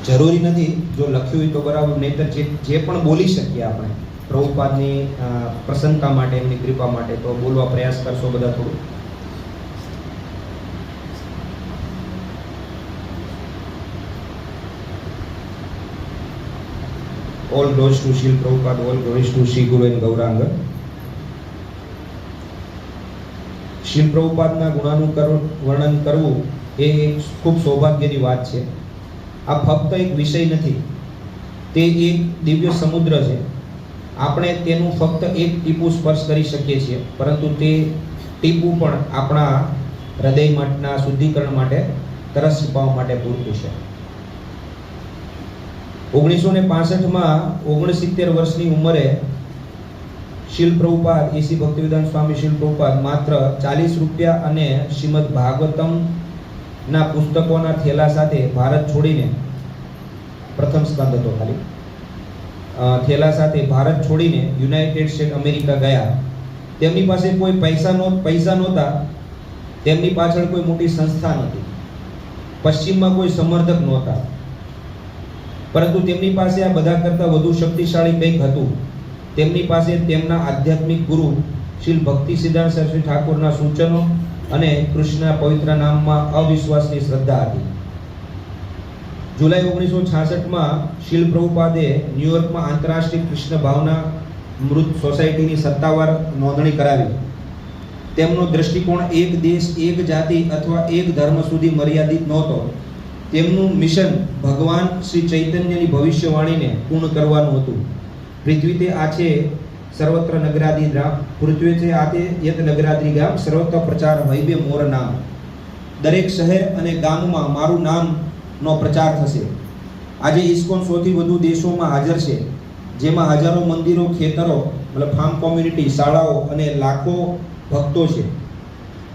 જરૂરી નથી, જો લખ્યું હોય તો બરાબર, નહીતર જે પણ બોલી શકીએ આપણે પ્રભુપાદની પ્રસન્નતા માટે, એમની કૃપા માટે, તો બોલવા પ્રયાસ કરશો બધા થોડું. All glories to Srila Prabhupada, all glories to Sri Guru and Gauranga. Srila પ્રભુપાદના ગુણાનું વર્ણન કરવું એ ખૂબ સૌભાગ્યની વાત છે. આ ફક્ત એક વિષય નથી, તે એક દિવ્ય સમુદ્ર છે. આપણે તેનું ફક્ત એક ટીપું સ્પર્શ કરી શકીએ છીએ, પરંતુ તે ટીપું પણ આપણા હૃદય માટેના શુદ્ધિકરણ માટે, તરસ છિપાવવા માટે પૂરતું છે. 1965માં 69 વર્ષની ઉંમરે શીલ પ્રભુપાદ, એસી ભક્તિવેદાંત સ્વામી શીલ પ્રભુપાદ માત્ર 40 રૂપિયા અને શ્રીમદ ભાગવતમ ના પુસ્તકોના થેલા સાથે ભારત છોડીને, પ્રથમ સ્કંદ હતો ખાલી, થેલા સાથે ભારત છોડીને યુનાઇટેડ સ્ટેટ અમેરિકા ગયા. તેમની પાસે કોઈ પૈસા નહોતા, તેમની પાછળ કોઈ મોટી સંસ્થા નહોતી, પશ્ચિમમાં કોઈ સમર્થક નહોતા, પરંતુ તેમની પાસે આ બધા કરતાં વધુ શક્તિશાળી કંઈક હતું. તેમની પાસે તેમના આધ્યાત્મિક ગુરુ શ્રી ભક્તિ સિદ્ધાંત સરસ્વતી ઠાકોરના સૂચનો અને કૃષ્ણના પવિત્ર નામમાં અવિશ્વાસની શ્રદ્ધા હતી. જુલાઈ 1966માં શીલ પ્રભુપાદે ન્યુયોર્કમાં આંતરરાષ્ટ્રીય કૃષ્ણ ભાવના મૃત સોસાયટીની સત્તાવાર નોંધણી કરાવી. તેમનો દ્રષ્ટિકોણ એક દેશ, એક જાતિ અથવા એક ધર્મ સુધી મર્યાદિત નહોતો. તેમનું મિશન ભગવાન શ્રી ચૈતન્યની ભવિષ્યવાણીને પૂર્ણ કરવાનું હતું. પૃથ્વી તે આ છે સર્વત્ર નગરાદિ ગ્રામ, પૃથ્વી છે આ તે યત નગરાદિ ગ્રામ, સર્વત્ર પ્રચાર વૈભે મોર નામ. દરેક શહેર અને ગામમાં મારું નામનો પ્રચાર થશે. આજે ઇસ્કોન સૌથી વધુ દેશોમાં હાજર છે, જેમાં હજારો મંદિરો, ખેતરો, મતલબ ફાર્મ કોમ્યુનિટી, શાળાઓ અને લાખો ભક્તો છે.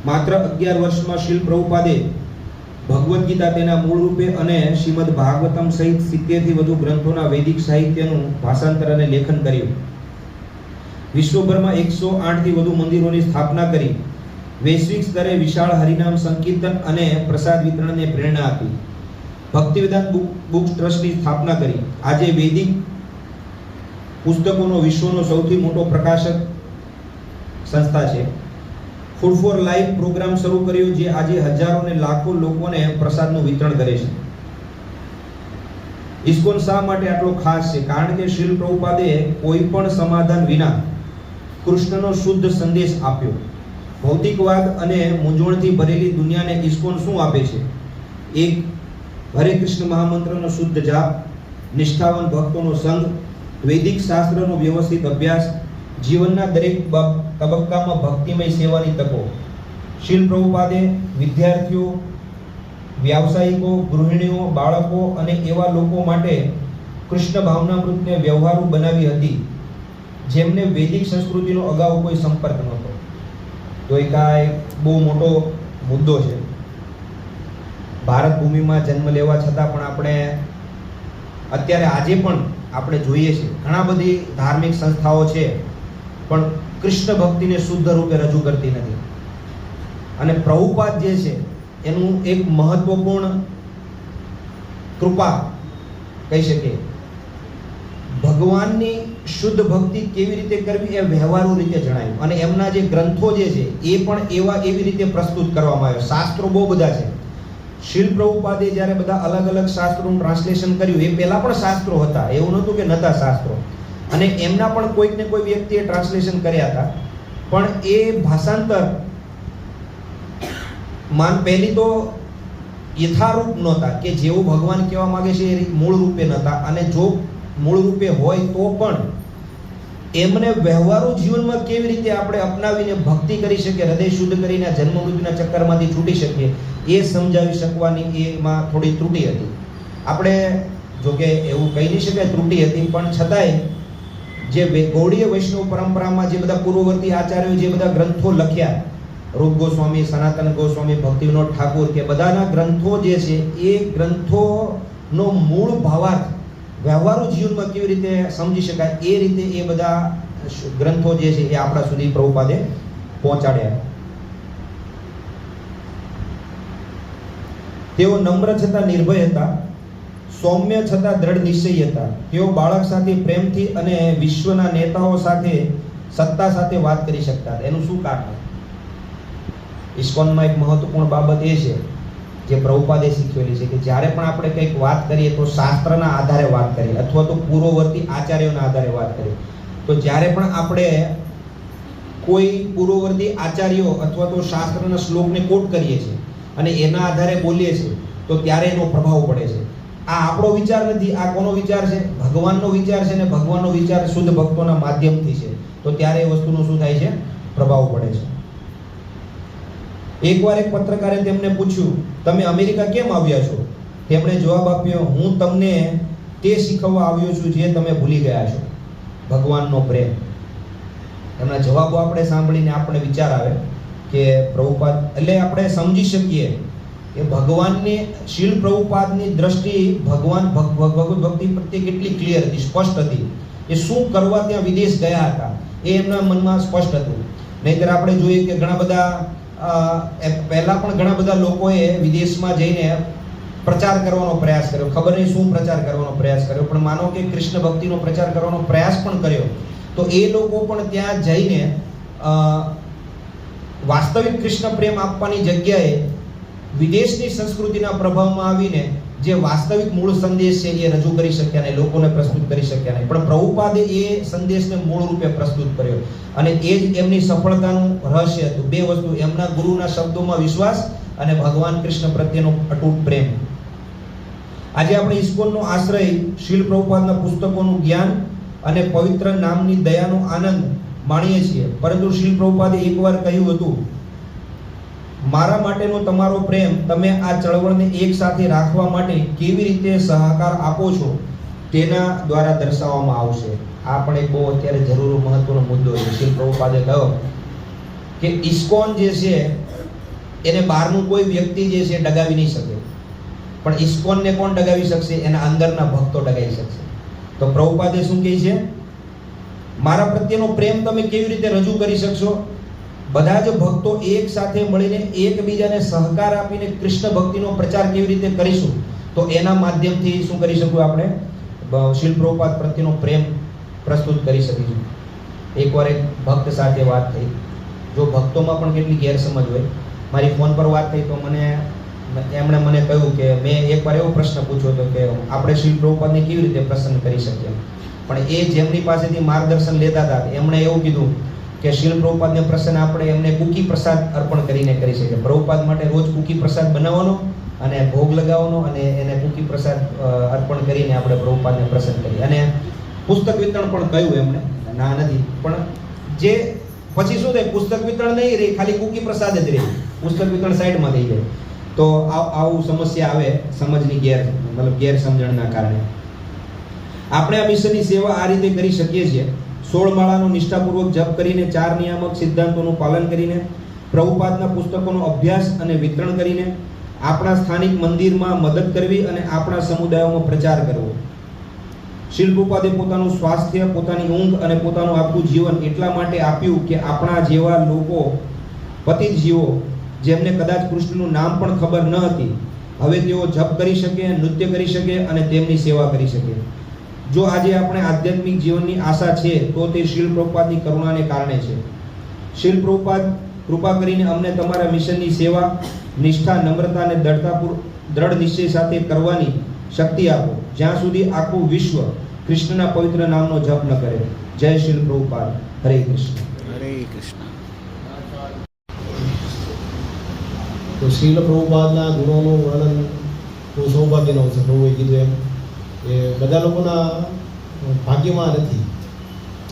માત્ર 11 વર્ષમાં શીલ પ્રભુપાદે ભગવદ્ ગીતા, તેના મૂળ રૂપે, અને શ્રીમદ ભાગવતમ સહિત 70 થી વધુ ગ્રંથોના વૈદિક સાહિત્યનું ભાષાંતર અને લેખન કર્યું. વિશ્વભરમાં 108 થી વધુ મંદિરોની સ્થાપના કરી. વૈશ્વિક સ્તરે વિશાળ હરિનામ સંકીર્તન અને પ્રસાદ વિતરણને પ્રેરણા આપી. ભક્તિવેદાંત બુક્સ ટ્રસ્ટની સ્થાપના કરી. આજે વૈદિક પુસ્તકોનો વિશ્વનો સૌથી મોટો પ્રકાશક સંસ્થા છે. ફૂડ ફોર લાઈફ પ્રોગ્રામ શરૂ કર્યો, જે આજે હજારો અને લાખો લોકોને પ્રસાદનું વિતરણ કરે છે. ઇસ્કોન શા માટે આટલો ખાસ છે? કારણ કે શ્રીલ પ્રભુપાદે કોઈ પણ સમાધાન વિના કૃષ્ણનો શુદ્ધ સંદેશ આપ્યો. ભૌતિકવાદ અને મૂંઝવણથી ભરેલી દુનિયાને ઇસ્કોન શું આપે છે? એક હરે કૃષ્ણ મહામંત્રનો શુદ્ધ જાપ, નિષ્ઠાવાન ભક્તોનો સંગ, વૈદિક શાસ્ત્રનો વ્યવસ્થિત અભ્યાસ, જીવનના દરેક તબક્કામાં ભક્તિમય સેવાની તકો. શીલ પ્રભુપાદે વિદ્યાર્થીઓ, વ્યાવસાયિકો, ગૃહિણીઓ, બાળકો અને એવા લોકો માટે કૃષ્ણ ભાવનામૃતને વ્યવહારુ બનાવી હતી, જેમને વૈદિક સંસ્કૃતિનો અગાઉ કોઈ સંપર્ક નહોતો. તો એક બહુ મોટો મુદ્દો છે. ભારત ભૂમિમાં જન્મ લેવા છતાં પણ આપણે અત્યારે આજે પણ આપણે જોઈએ છીએ ઘણા બધી ધાર્મિક સંસ્થાઓ છે, પણ કૃષ્ણ ભક્તિને શુદ્ધ રૂપે રજૂ કરતી નથી. અને પ્રભુપાદ જે છે એનું એક મહત્વપૂર્ણ કૃપા કહી શકીએ. ભગવાનની શુદ્ધ ભક્તિ કેવી રીતે કરવી એ વ્યવહારુ રીતે જણાવ્યું, અને એમના જે ગ્રંથો જે છે એ પણ એવી રીતે પ્રસ્તુત કરવામાં આવ્યા. શાસ્ત્રો બહુ બધા છે. શીલ પ્રભુપાદે જ્યારે બધા અલગ અલગ શાસ્ત્રોનું ટ્રાન્સલેશન કર્યું, એ પહેલા પણ શાસ્ત્રો હતા, એવું નહોતું કે નહોતા શાસ્ત્રો, અને એમના પણ કોઈક ને કોઈ વ્યક્તિએ ટ્રાન્સલેશન કર્યા હતા. પણ એ ભાષાંતર પહેલી તો યથારૂપ નહોતા, કે જેવું ભગવાન કહેવા માંગે છે એ મૂળ રૂપે નહોતા, અને જો મૂળ રૂપે હોય તો પણ એમને વ્યવહારુ જીવનમાં કેવી રીતે આપણે અપનાવીને ભક્તિ કરી શકીએ, હૃદય શુદ્ધ કરીને જન્મ મૃત્યુના ચક્કરમાંથી છૂટી શકીએ, એ સમજાવી શકવાની એમાં થોડી ત્રુટિ હતી. આપણે જોકે એવું કહી નહીં શકાય ત્રુટિ હતી, પણ છતાંય જે ગૌડીય વૈષ્ણવ પરંપરામાં જે બધા પૂર્વવર્તી આચાર્યો જે બધા ગ્રંથો લખ્યા, રૂપ ગોસ્વામી, સનાતન ગોસ્વામી, ભક્તિવિનોદ ઠાકુર, કે બધાના ગ્રંથો જે છે એ ગ્રંથોનો મૂળ ભાવાર્થ વ્યવહારુ જીવનમાં કેવી રીતે સમજી શકાય, એ રીતે એ બધા ગ્રંથો જે છે એ આપણા સુધી પ્રભુપાદે પહોંચાડ્યા. તેઓ નમ્ર છતાં નિર્ભય હતા. સૌમ્ય છતાં દ્રઢ નિશ્ચયી હતા. તેઓ બાળક સાથે પ્રેમથી અને વિશ્વના નેતાઓ સાથે સત્તા સાથે વાત કરી શકતા હતા. એનું શું કારણ? ઇસ્કોનમાં એક મહત્વપૂર્ણ બાબત એ છે જે પ્રભુપાદે શીખવેલી છે કે જ્યારે પણ આપણે કંઈક વાત કરીએ તો શાસ્ત્રના આધારે વાત કરીએ અથવા તો પૂર્વવર્તી આચાર્યોના આધારે વાત કરીએ. તો જ્યારે પણ આપણે કોઈ પૂર્વવર્તી આચાર્યો અથવા તો શાસ્ત્રના શ્લોકને કોટ કરીએ છીએ અને એના આધારે બોલીએ છીએ તો ત્યારે એનો પ્રભાવ પડે છે. આ આપણો વિચાર નથી, આ કોનો વિચાર છે? ભગવાનનો વિચાર છે. ને ભગવાનનો વિચાર શુદ્ધ ભક્તોના માધ્યમથી છે. તો ત્યારે એ વસ્તુનો શું થાય છે? પ્રભાવ પડે છે. એકવાર એક પત્રકારે તેમને પૂછ્યું, તમે અમેરિકા કેમ આવ્યા છો? તેમણે જવાબ આપ્યો, હું તમને તે શીખવવા આવ્યો છું જે તમે ભૂલી ગયા છો, ભગવાનનો પ્રેમ. એમના જવાબો આપણે સાંભળીને આપણે વિચાર આવે કે પ્રભુપાદ, એટલે આપણે સમજી શકીએ કે ભગવાનની શીલ પ્રભુપાદની દ્રષ્ટિ ભગવાન ભગવત ભક્તિ પ્રત્યે કેટલી ક્લિયર હતી, સ્પષ્ટ હતી. એ શું કરવા ત્યાં વિદેશ ગયા હતા એ એમના મનમાં સ્પષ્ટ હતું. નહીંતર આપણે જોઈએ કે ઘણા બધા પહેલા પણ ઘણા બધા લોકોએ વિદેશમાં જઈને પ્રચાર કરવાનો પ્રયાસ કર્યો. ખબર નહીં શું પ્રચાર કરવાનો પ્રયાસ કર્યો, પણ માનો કે કૃષ્ણ ભક્તિનો પ્રચાર કરવાનો પ્રયાસ પણ કર્યો. તો એ લોકો પણ ત્યાં જઈને વાસ્તવિક કૃષ્ણ પ્રેમ આપવાની જગ્યાએ વિદેશની સંસ્કૃતિના પ્રભાવમાં આવીને જે વાસ્તવિક મૂળ સંદેશ છે એ રજૂ કરી શક્યા નહીં, લોકોને પ્રસ્તુત કરી શક્યા નહીં. પણ પ્રભુપાદે એ સંદેશને મૂળ રૂપે પ્રસ્તુત કર્યો અને એ જ એમની સફળતાનું રહસ્ય હતું. બે વસ્તુ, એમના ગુરુના શબ્દોમાં વિશ્વાસ અને ભગવાન કૃષ્ણ પ્રત્યેનો અતૂટ પ્રેમ. આજે આપણે ઇસ્કોનનો આશ્રય શીલ પ્રભુપાદના પુસ્તકોનું જ્ઞાન અને પવિત્ર નામની દયાનો આનંદ માણીએ છીએ. પરંતુ શીલ પ્રભુપાદે એકવાર કહ્યું હતું, મારા માટેનો તમારો પ્રેમ તમે આ ચળવળને એક સાથે રાખવા માટે કેવી રીતે સહકાર આપો છો તેના દ્વારા દર્શાવવામાં આવશે. આ પણ એક બહુ અત્યારે જરૂરી મહત્વનો મુદ્દો છે. શીલ પ્રભુપાદે કહ્યો કે ઇસ્કોન જે છે એને બહારનું કોઈ વ્યક્તિ જે છે ડગાવી નહીં શકે, પણ ઇસ્કોનને કોણ ડગાવી શકશે? એના અંદરના ભક્તો ડગાવી શકશે. તો પ્રભુપાદે શું કહે છે? મારા પ્રત્યેનો પ્રેમ તમે કેવી રીતે રજૂ કરી શકશો? બધા જ ભક્તો એક સાથે મળીને એકબીજાને સહકાર આપીને કૃષ્ણ ભક્તિનો પ્રચાર કેવી રીતે કરીશું? તો એના માધ્યમથી શું કરી શકું? આપણે શીલ પ્રભુપાદ પ્રત્યેનો પ્રેમ પ્રસ્તુત કરી શકીશું. એકવાર એક ભક્ત સાથે વાત થઈ. જો ભક્તોમાં પણ કેટલી ગેરસમજ હોય. મારી ફોન પર વાત થઈ તો એમણે મને કહ્યું કે મેં એકવાર એવો પ્રશ્ન પૂછ્યો હતો કે આપણે શીલ પ્રભુપાદને કેવી રીતે પ્રસન્ન કરી શકીએ? પણ એ જેમની પાસેથી માર્ગદર્શન લેતા હતા એમણે એવું કીધું કે શીલ પ્રભુપાદને પ્રસન્ન આપણે એમને કુકી પ્રસાદ અર્પણ કરીને કરી શકીએ. પ્રભુપાદ માટે રોજ કુકી પ્રસાદ બનાવવાનો અને ભોગ લગાવવાનો અને એને કુકી પ્રસાદ અર્પણ કરીને આપણે પ્રભુપાદને પ્રસન્ન કરીએ. અને પુસ્તક વિતરણ પણ કહ્યું એમણે, ના નથી, પણ જે પછી શું થાય, પુસ્તક વિતરણ નહીં રહી, ખાલી કુકી પ્રસાદ જ રહી, પુસ્તક વિતરણ સાઈડમાં થઈ જાય. તો આવું સમસ્યા આવે સમજની ગેરસમજણના કારણે. આપણે આ મિશનની સેવા આ રીતે કરી શકીએ છીએ. 16 માળાનો નિષ્ઠાપૂર્વક જપ કરીને, 4 નિયામક સિદ્ધાંતોનું પાલન કરીને, પ્રભુપાદના પુસ્તકોનો અભ્યાસ અને વિતરણ કરીને, આપણા સ્થાનિક મંદિરમાં મદદ કરવી અને આપણા સમુદાયોમાં પ્રચાર કરવો. શીલ પ્રભુપાદે પોતાનું સ્વાસ્થ્ય, પોતાની ઊંઘ અને પોતાનું આખું જીવન એટલા માટે આપ્યું કે આપણા જેવા લોકો, પતિત જીવો જેમને કદાચ કૃષ્ણનું નામ પણ ખબર ન હતી, હવે તેઓ જપ કરી શકે, નૃત્ય કરી શકે અને તેમની સેવા કરી શકે. જો આજે આપણે આધ્યાત્મિક જીવનની આશા છે તો તે શીલ પ્રભુપાદની કરુણાને કારણે છે. શીલ પ્રભુપાદ કૃપા કરીને અમને તમારા મિશનની સેવા નિષ્ઠા, નમ્રતા અને દ્રઢ નિશ્ચય સાથે કરવાની શક્તિ આપો, જ્યાં સુધી આખું વિશ્વ કૃષ્ણના પવિત્ર નામનો જપ ન કરે. જય શીલ પ્રભુપાદ. હરે કૃષ્ણ. હરે કૃષ્ણ. તો શીલ પ્રભુપાદના ગુણોનું વર્ણન બહુ સૌભાગ્યનો છે. પ્રભુએ કીધું એમ એ બધા લોકોના ભાગ્યમાં નથી.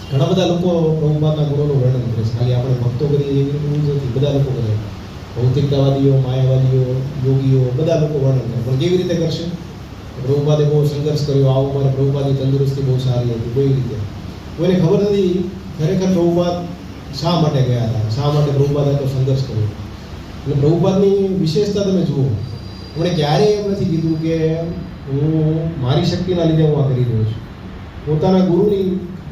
ઘણા બધા લોકો પ્રભુપાદના ગુણોનું વર્ણન કરે છે. ખાલી આપણે ભક્તો કરીએ એવું નથી, બધા લોકો કરે. ભૌતિકતાવાદીઓ, માયાવાદીઓ, યોગીઓ, બધા લોકો વર્ણન કરે. પણ કેવી રીતે કરશે? પ્રભુપાદે બહુ સંઘર્ષ કર્યો. આવું મારે પ્રભુપાદની તંદુરસ્તી બહુ સારી હતી. કોઈ રીતે કોઈને ખબર નથી ખરેખર પ્રભુપાદ શા માટે ગયા હતા, શા માટે પ્રભુપાદે તો સંઘર્ષ કર્યો. એટલે પ્રભુપાદની વિશેષતા તમે જુઓ. એમણે ક્યારેય એમ નથી કીધું કે હું મારી શક્તિના લીધે હું આ કરી રહ્યો છું. પોતાના ગુરુની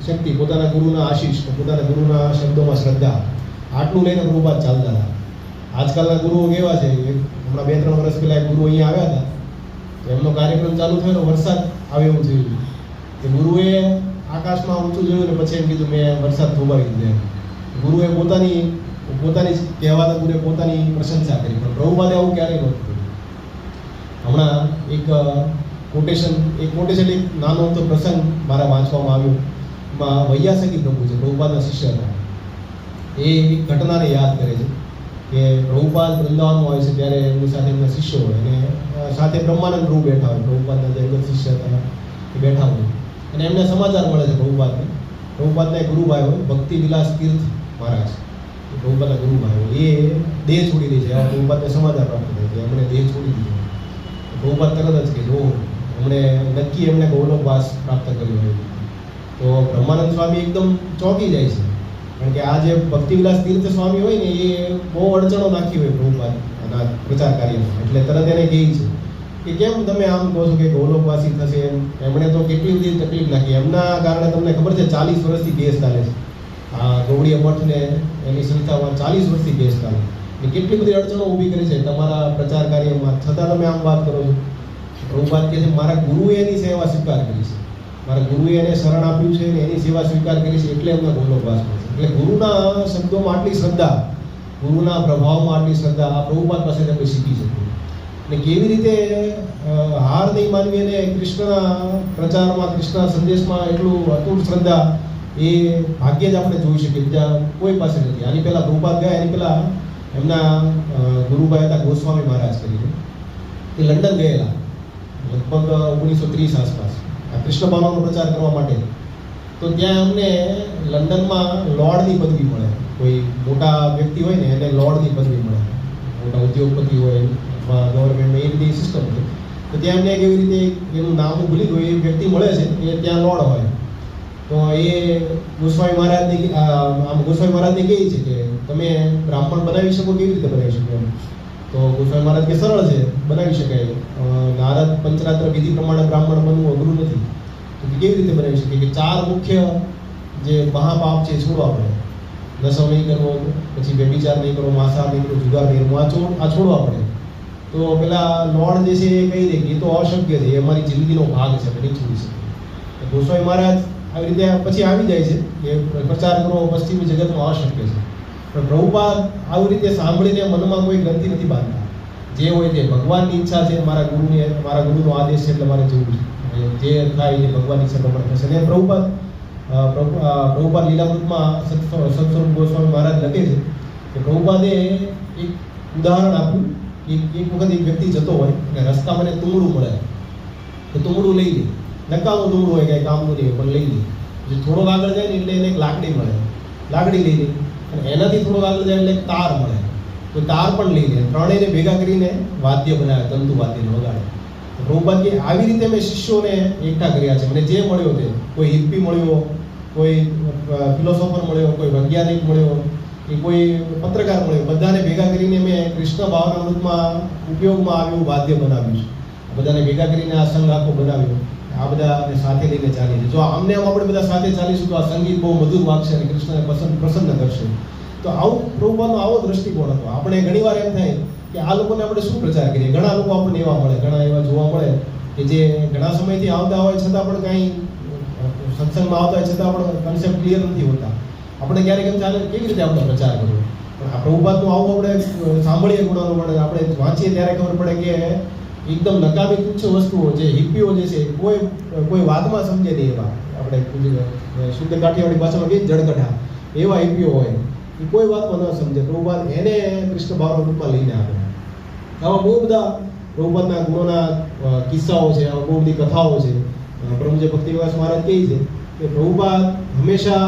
શક્તિ, પોતાના ગુરુના આશીષ, પોતાના ગુરુના શબ્દોમાં શ્રદ્ધા, આટલું લઈને પ્રભુપાદ ચાલતા હતા. આજકાલના ગુરુઓ કેવા છે? હમણાં 2-3 વર્ષ પહેલાં એક ગુરુ અહીંયા આવ્યા હતા. એમનો કાર્યક્રમ ચાલુ થયો ને વરસાદ આવે એવું થયું કે ગુરુએ આકાશમાં ઊંચું જોયું ને પછી એમ કીધું મેં વરસાદ થોભાવી દીધો એમ. ગુરુએ પોતાની કહેવાતા ગુરુએ પોતાની પ્રશંસા કરી, પણ પ્રભુપાદે આવું ક્યારેય નહોતું કર્યું. હમણાં એક કોટેશન એક નાનો અમથો પ્રસંગ મારા વાંચવામાં આવ્યો. એમાં વૈયાસકી પ્રભુ છે, પ્રભુપાદના શિષ્ય હતા. એ એક ઘટનાને યાદ કરે છે કે પ્રભુપાદ વૃંદાવનમાં હોય છે ત્યારે એમની સાથે એમના શિષ્યો હોય અને સાથે બ્રહ્માનંદ પ્રભુ બેઠા હોય, પ્રભુપાદના જે અંગત શિષ્ય હતા એ બેઠા હોય અને એમને સમાચાર મળે છે પ્રભુપાદના એક ગુરુભાઈ હોય ભક્તિ વિલાસ તીર્થ મહારાજ, પ્રભુપાદના ગુરુભાઈ હોય, એ દેહ છોડી દે છે. આ પ્રભુપાદને સમાચાર પ્રાપ્ત થાય કે એમણે દેહ છોડી દીધો. પ્રભુપાદ તરત જ કે જો એમણે નક્કી એમને ગૌરવવાસ પ્રાપ્ત કર્યો હોય. તો બ્રહ્માનંદ સ્વામી એકદમ ચોંકી જાય છે, કારણ કે આ જે ભક્તિવિલાસ તીર્થ સ્વામી હોય ને એ બહુ અડચણો નાખી હોય પ્રભુપાદ આના પ્રચાર કાર્યમાં. એટલે તરત એને કહે છે કે કેમ તમે આમ કહો છો કે ગૌરવવાસી થશે એમ? એમણે તો કેટલી બધી તકલીફ નાખી, એમના કારણે તમને ખબર છે 40 વર્ષથી કેસ ચાલે છે. આ ગૌડીય મઠ ને એની સંસ્થામાં 40 વર્ષથી કેસ ચાલે ને કેટલી બધી અડચણો ઊભી કરી છે તમારા પ્રચાર કાર્યમાં, છતાં તમે આમ વાત કરો છો. પ્રભુપાદ કહે છે મારા ગુરુએ એની સેવા સ્વીકાર કરી છે, મારા ગુરુએ એને શરણ આપ્યું છે ને એની સેવા સ્વીકાર કરી છે એટલે એમને ગૌરવવાસ મળે છે. એટલે ગુરુના શબ્દોમાં આટલી શ્રદ્ધા, ગુરુના પ્રભાવમાં આટલી શ્રદ્ધા આ પ્રભુપાદ પાસેથી આપણે શીખી શકીએ. અને કેવી રીતે હાર નહીં માનવી અને કૃષ્ણના પ્રચારમાં, કૃષ્ણના સંદેશમાં એટલું અતૂટ શ્રદ્ધા એ ભાગ્ય જ આપણે જોઈ શકીએ, ત્યાં કોઈ પાસે નથી. આની પહેલાં પ્રભુપાદ ગયા એની પહેલાં એમના ગુરુભાઈ હતા ગોસ્વામી મહારાજ કરીને, એ લંડન ગયેલા લગભગ 1930 આસપાસ આ કૃષ્ણ ભાવનાનો પ્રચાર કરવા માટે. તો ત્યાં અમને લંડનમાં લોર્ડની પદવી મળે, કોઈ મોટા વ્યક્તિ હોય ને એને લોર્ડની પદવી મળે, મોટા ઉદ્યોગપતિ હોય ગવર્મેન્ટમાં એ રીતે સિસ્ટમ છે. તો ત્યાં એમને કેવી રીતે એનું નામ હું ભૂલી ગયું, એ વ્યક્તિ મળે છે એ ત્યાં લોર્ડ હોય. તો એ ગોસ્વામી મહારાજને કહે છે કે તમે બ્રાહ્મણ બનાવી શકો, કેવી રીતે બનાવી શકો એમ? તો ગોસ્વામી મહારાજ કે સરળ છે, બનાવી શકાય. નારદ પંચરાત્ર વિધિ પ્રમાણે બ્રાહ્મણ બનવું અઘરું નથી. તો કેવી રીતે બનાવી શકીએ કે 4 મુખ્ય જે મહાપાપ છે છોડવા પડે. નશો નહીં કરવો, પછી વ્યભિચાર નહીં કરવો, માંસાહાર નહીં કરવો, જુગાર નહીં કરવો, આ છોડવા પડે. તો પેલા લોર્ડ જે છે એ કહી દે કે એ તો અશક્ય છે, એ અમારી જિંદગીનો ભાગ છે, આપણે નહીં છોડી શકીએ. ગોસ્વામી મહારાજ આવી રીતે પછી આવી જાય છે કે પ્રચાર કરવો પશ્ચિમી જગતમાં અશક્ય છે. પણ પ્રભુપાદ આવી રીતે સાંભળીને મનમાં કોઈ ગ્રંથિ નથી બાંધતા. જે હોય તે ભગવાનની ઈચ્છા છે, મારા ગુરુનો આદેશ છે એટલે મારે જવું છે, જે થાય એ ભગવાનની ઈચ્છા પ્રમાણે થશે. અને પ્રભુપાદ લીલામૃતમાં સત્સ્વરૂપ ગોસ્વામી મહારાજ લખે છે કે પ્રભુપાદે એક ઉદાહરણ આપ્યું. એક વખત એક વ્યક્તિ જતો હોય અને રસ્તામાં એને તુંબડું મળે, તો તુંબડું લઈ લે. નકામું તુંબડું હોય, કાંઈ કામનું નહીં પણ લઈ લે. જે થોડોક આગળ જાય ને એટલે એને એક લાકડી મળે, લાકડી લઈ લે. અને એનાથી થોડોક આગળ જાય એટલે એક તાર મળે, તો તાર પણ લઈ લે. ત્રણેયને ભેગા કરીને વાદ્ય બનાવે, તંતુ વાદ્યને વગાડે. પ્રભુપાદ કે આવી રીતે મેં શિષ્યોને એકઠા કર્યા છે. મને જે મળ્યો તે, કોઈ હિપ્પી મળ્યો, કોઈ ફિલોસોફર મળ્યો, કોઈ વૈજ્ઞાનિક મળ્યો, કે કોઈ પત્રકાર મળ્યો, બધાને ભેગા કરીને મેં કૃષ્ણ ભાવનામૃતમાં ઉપયોગમાં આવ્યું વાદ્ય બનાવ્યું છે. બધાને ભેગા કરીને આ સંઘ આખો બનાવ્યો. આ બધાને સાથે લઈને ચાલી છે. જો આમને આમ આપણે બધા સાથે ચાલીશું તો આ સંગીત બહુ મધુર વાગશે અને કૃષ્ણને પ્રસન્ન કરશે. તો આવું પ્રભુપાદનો આવો દ્રષ્ટિકોણ હતો. આપણે ઘણીવાર એમ થાય કે આ લોકોને આપણે શું પ્રચાર કરીએ. ઘણા લોકો આપણને એવા મળે, ઘણા એવા જોવા મળે કે જે ઘણા સમયથી આવતા હોય છતાં પણ કાંઈ સત્સંગમાં આવતા હોય છતાં પણ કન્સેપ્ટ ક્લિયર નથી હોતા. આપણે ક્યારેક એમ ચાલે કેવી રીતે આપણે પ્રચાર કરવો. પણ આ પ્રભુપાદનું આવું આપણે સાંભળીએ ગુણાનું મળે, આપણે વાંચીએ ત્યારે ખબર પડે કે એકદમ નકામી તુચ્છ વસ્તુઓ જે હિપ્પીઓ જે છે કોઈ વાતમાં સમજે નહીં. એવા આપણે શુદ્ધ કાઠિયાવાડી ભાષામાં કહીએ જડગઢા, એવા હિપ્પીઓ હોય એ કોઈ વાતમાં ન સમજે. પ્રભુપાદ એને કૃષ્ણ ભાવના રૂપમાં લઈને આવે. આવા બહુ બધા પ્રભુપાદના ગુણોના કિસ્સાઓ છે, આવા બહુ બધી કથાઓ છે. પ્રભુજી ભક્તિવિલાસ મહારાજ કહે છે કે પ્રભુપાદ હંમેશા